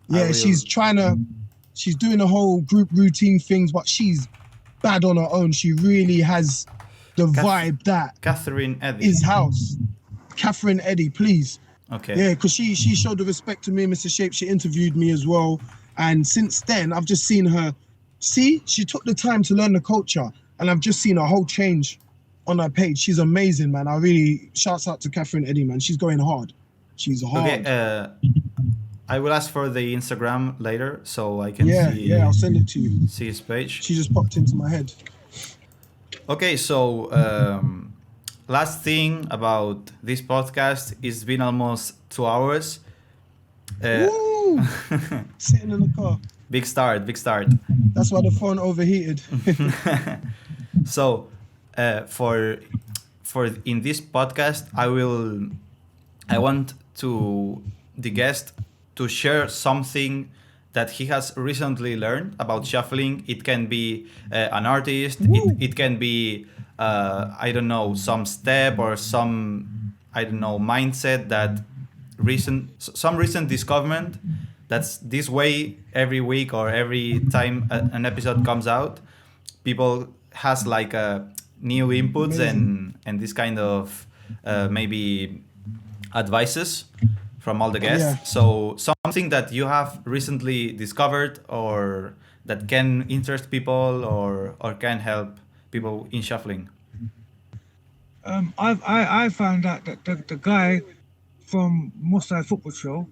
Yeah, will. she's doing the whole group routine things, but she's bad on her own. She really has the vibe that Catherine Eddy. is house. Catherine Eddy, please. Okay. Yeah, because she showed the respect to me, Mr. Shape. She interviewed me as well. And since then, I've just seen her. See, she took the time to learn the culture. And I've just seen a whole change on her page. She's amazing, man. I really, shouts out to Catherine Eddy, man. She's going hard. She's hard. Okay. I will ask for the Instagram later so I can see. Yeah, I'll send it to you. See his page. She just popped into my head. Okay, so last thing about this podcast, it's been almost 2 hours. Woo! Sitting in the car. Big start. That's why the phone overheated. So for in this podcast, I want the guest to share something that he has recently learned about shuffling. It can be an artist. It can be I don't know, some step or some, I don't know, mindset that some recent discoverement. That's this way every week or every time an episode comes out. People has like new inputs and this kind of maybe advices from all the guests. Yeah. So something that you have recently discovered or that can interest people or can help people in shuffling. I found out that the guy from Mossad Football Show,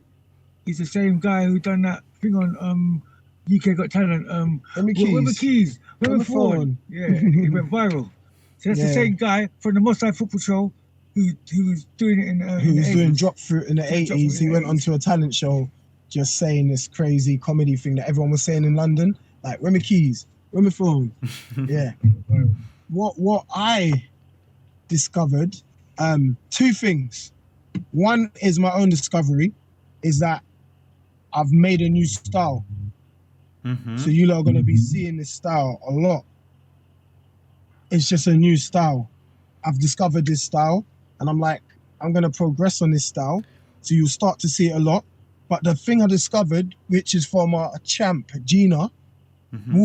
he's the same guy who done that thing on UK Got Talent. Keys. Remember phone. Yeah, he went viral. So that's the same guy from the Mossad Football Show who was doing it in He was doing 80s. Dropfoot in the 80s. He went onto a talent show just saying this crazy comedy thing that everyone was saying in London. Like, where my keys? Where my phone? Yeah. What I discovered, two things. One is my own discovery, is that I've made a new style. Mm-hmm. So you lot are going to be seeing this style a lot. It's just a new style. I've discovered this style and I'm like, I'm going to progress on this style. So you'll start to see it a lot. But the thing I discovered, which is from a champ, Gina,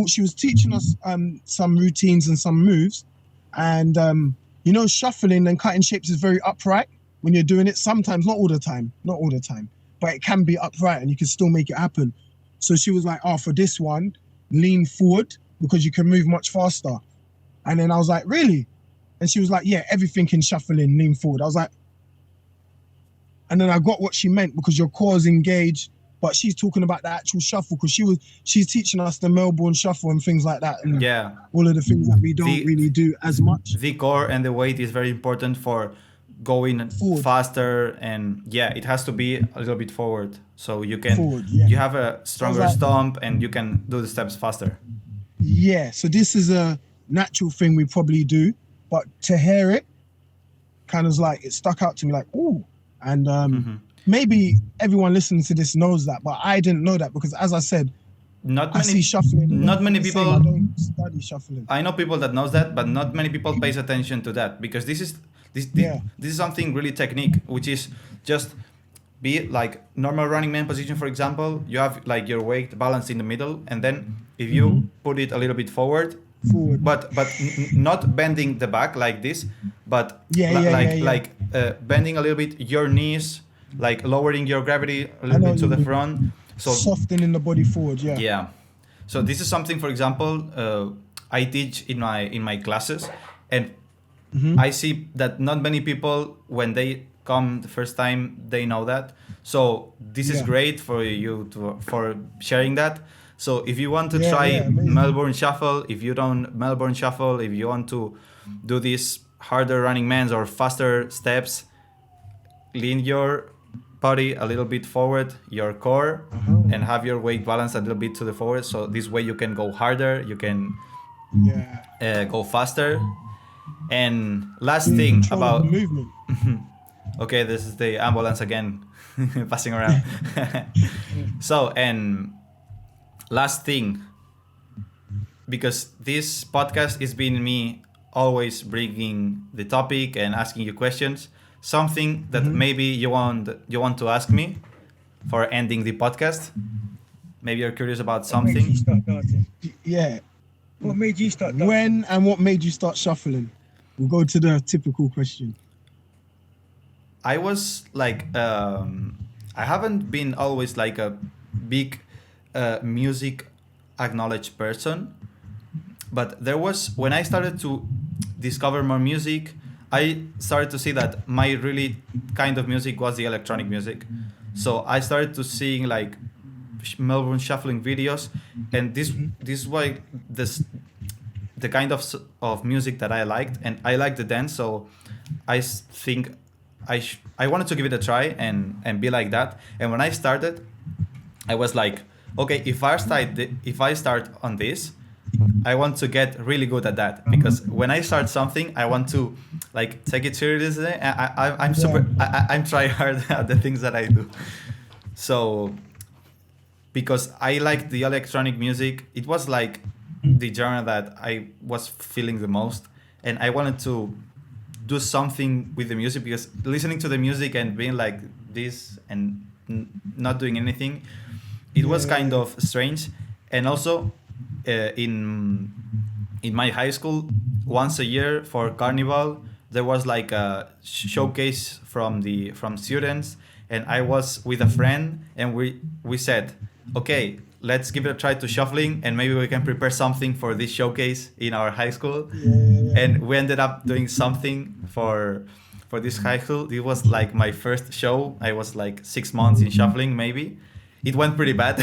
she was teaching us some routines and some moves. And, shuffling and cutting shapes is very upright when you're doing it. Sometimes, not all the time, but it can be upright and you can still make it happen. So she was like, for this one, lean forward because you can move much faster. And then I was like, really? And she was like, yeah, everything in shuffling, lean forward. I was like, and then I got what she meant because your core is engaged, but she's talking about the actual shuffle because she's teaching us the Melbourne shuffle and things like that. And all of the things that we don't really do as much. The core and the weight is very important for going forward. Faster, and it has to be a little bit forward so you can you have a stronger stomp and you can do the steps faster. So this is a natural thing we probably do, but to hear it kind of like it stuck out to me like, ooh. And maybe everyone listening to this knows that, but I didn't know that because, as I said, I see shuffling. Not many people. I don't study shuffling. I know people that knows that, but not many people pays attention to that because this is something really technique, which is just be like normal running man position. For example, you have like your weight balanced in the middle, and then if you put it a little bit forward, but not bending the back like this, but bending a little bit your knees, like lowering your gravity a little bit to the front, so softening the body forward. So this is something, for example, I teach in my classes, and I see that not many people, when they come the first time, they know that. So this is great for you for sharing that. So if you want to try Melbourne Shuffle, if you don't Melbourne Shuffle, if you want to do these harder running mans or faster steps, lean your body a little bit forward, your core, and have your weight balanced a little bit to the forward. So this way you can go harder, you can go faster. And last thing about movement. Okay, this is the ambulance again passing around. So, and last thing, because this podcast is been me always bringing the topic and asking you questions, something that maybe you want to ask me for ending the podcast. Maybe you're curious about What made you something. start dancing? Yeah. What made you start dancing? When and what made you start shuffling? We'll go to the typical question. I was like, I haven't been always like a big music acknowledged person, but there was, when I started to discover more music, I started to see that my really kind of music was the electronic music. So I started to seeing like Melbourne shuffling videos, and this is why the kind of music that I liked, and I liked the dance. So think I wanted to give it a try and be like that. And when I started, I was like, okay, if I start on this, I want to get really good at that, because when I start something, I want to like take it seriously. I'm try hard at the things that I do. So because I like the electronic music, it was like the genre that I was feeling the most, and I wanted to do something with the music, because listening to the music and being like this and not doing anything, it was kind of strange. And also in my high school, once a year for carnival, there was like a showcase from students, and I was with a friend, and we said, okay, let's give it a try to shuffling, and maybe we can prepare something for this showcase in our high school. And we ended up doing something for this high school. It was like my first show. I was like 6 months in shuffling, maybe. It went pretty bad.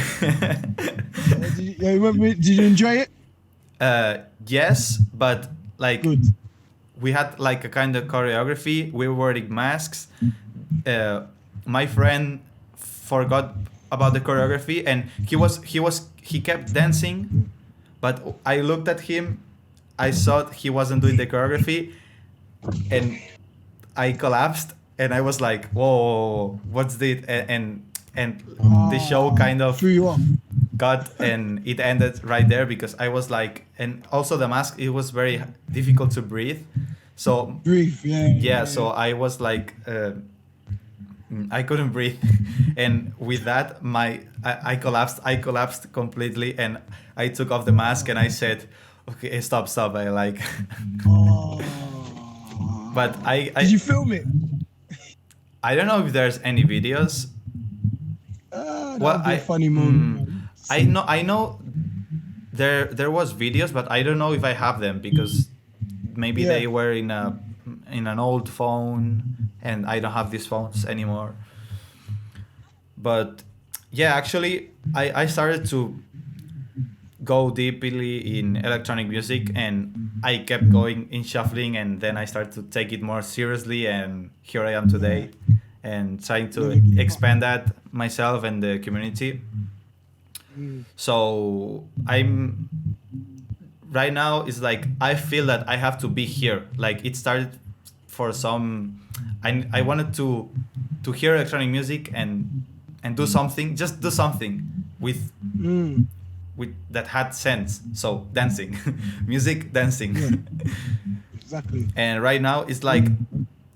Did you enjoy it? Yes, but like Good. we had like a kind of choreography. We were wearing masks. My friend forgot about the choreography, and he kept dancing, but I looked at him. I thought he wasn't doing the choreography, and I collapsed, and I was like, "Whoa, what's this?" And the show kind of threw you off. got, and it ended right there, because I was like, and also the mask, it was very difficult to breathe. So Brief, yeah. so I was like, I couldn't breathe, and with that, I collapsed completely, and I took off the mask, and I said, okay, stop. I like, but Did you film it? I don't know if there's any videos. That'd be a funny moment. I know there was videos, but I don't know if I have them, because maybe they were in an old phone, and I don't have these phones anymore. But yeah, actually, I started to go deeply in electronic music, and I kept going in shuffling, and then I started to take it more seriously, and here I am today, and trying to expand that myself and the community. So I'm right now, it's like I feel that I have to be here. Like it started for some, I wanted to hear electronic music and do something, just do something with that had sense. So dancing, music, dancing. Exactly. And right now it's like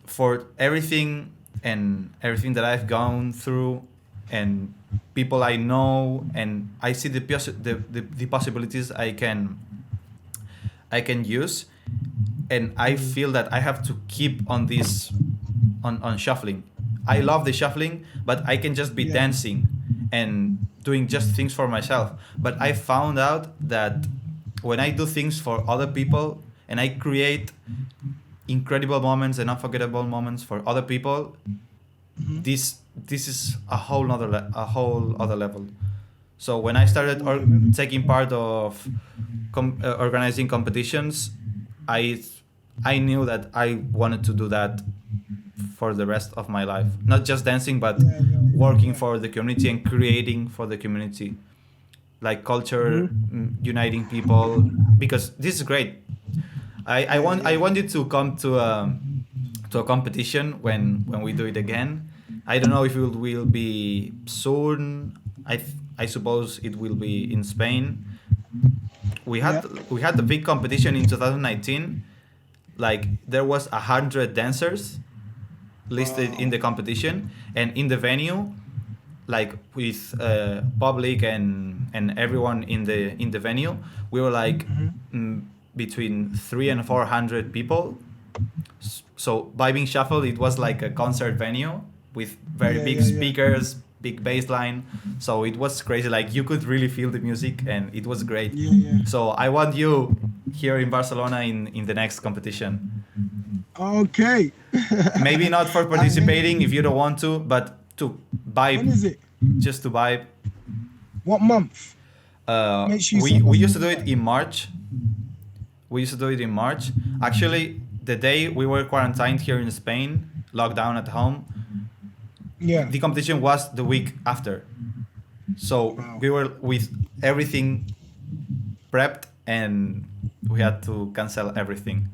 for everything that I've gone through, and people I know, and I see the possibilities I can use, and I feel that I have to keep on this on shuffling. I love the shuffling, but I can just be dancing and doing just things for myself. But I found out that when I do things for other people and I create incredible moments and unforgettable moments for other people, this is a whole other level. So when I started taking part of organizing competitions, I knew that I wanted to do that for the rest of my life. Not just dancing, but working for the community and creating for the community, like culture, uniting people. Because this is great. I want you to come to a competition when we do it again. I don't know if it will be soon. I suppose it will be in Spain, we had the big competition in 2019. Like there was 100 dancers listed in the competition, and in the venue, like with public and everyone in the venue, we were like between 300 and 400 people. So Vibing Shuffle, it was like a concert venue with very big speakers, big bass line. So it was crazy. Like you could really feel the music, and it was great. So I want you here in Barcelona in the next competition. Okay. Maybe not for participating if you don't want to, but to vibe. When is it? Just to vibe. What month? We used to do it in March. Actually, the day we were quarantined here in Spain, locked down at home, the competition was the week after. So we were with everything prepped, and we had to cancel everything.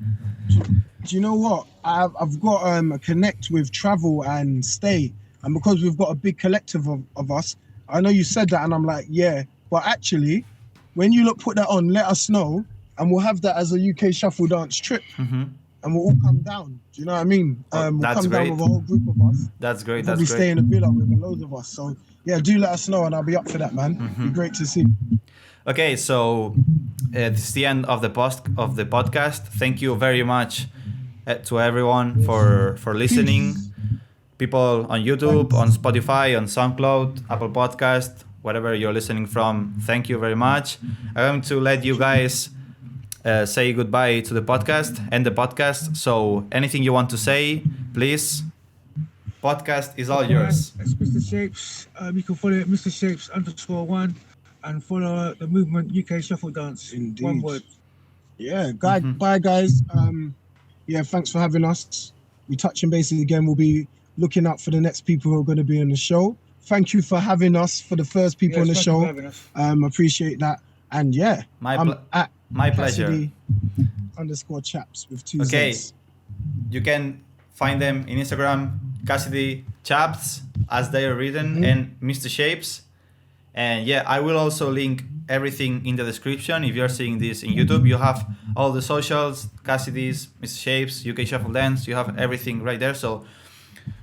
Do you know what? I've got a connect with Travel and Stay, and because we've got a big collective of us, I know you said that, and I'm like, yeah, but actually, when you put that on, let us know, and we'll have that as a UK Shuffle Dance trip, and we'll all come down. Do you know what I mean? We'll come down with a whole group of us. That's great. We'll stay in a villa with loads of us. So yeah, do let us know, and I'll be up for that, man. It'd be great to see. Okay, so this is the end of the podcast. Thank you very much to everyone for listening. People on YouTube, on Spotify, on SoundCloud, Apple Podcast, whatever you're listening from. Thank you very much. I'm going to let you guys say goodbye to the podcast, end the podcast. So anything you want to say, please. Podcast is all yours. It's Mr. Shapes. You can follow it Mr. Shapes _1 and follow the movement UK Shuffle Dance. Indeed. One word. Yeah, bye guys. Yeah, thanks for having us. We touching bases again. We'll be looking out for the next people who are going to be on the show. Thank you for having us for the first people on the show. Appreciate that. And yeah, my pleasure. _Chapzz with 2 Okay, Zs. you can find them in Instagram, Kassidy, Chapzz, as they are written, and Mr. Shapes. And yeah, I will also link everything in the description. If you're seeing this in YouTube, you have all the socials, Kassidy's, Mr. Shapes, UK Shuffle Dance. You have everything right there. So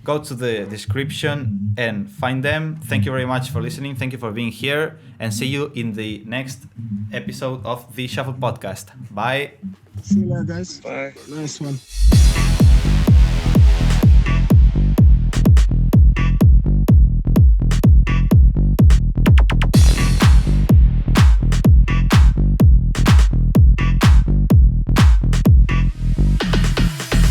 go to the description and find them. Thank you very much for listening. Thank you for being here, and see you in the next episode of the Shuffle Podcast. Bye. See you later, guys. Bye. Nice one.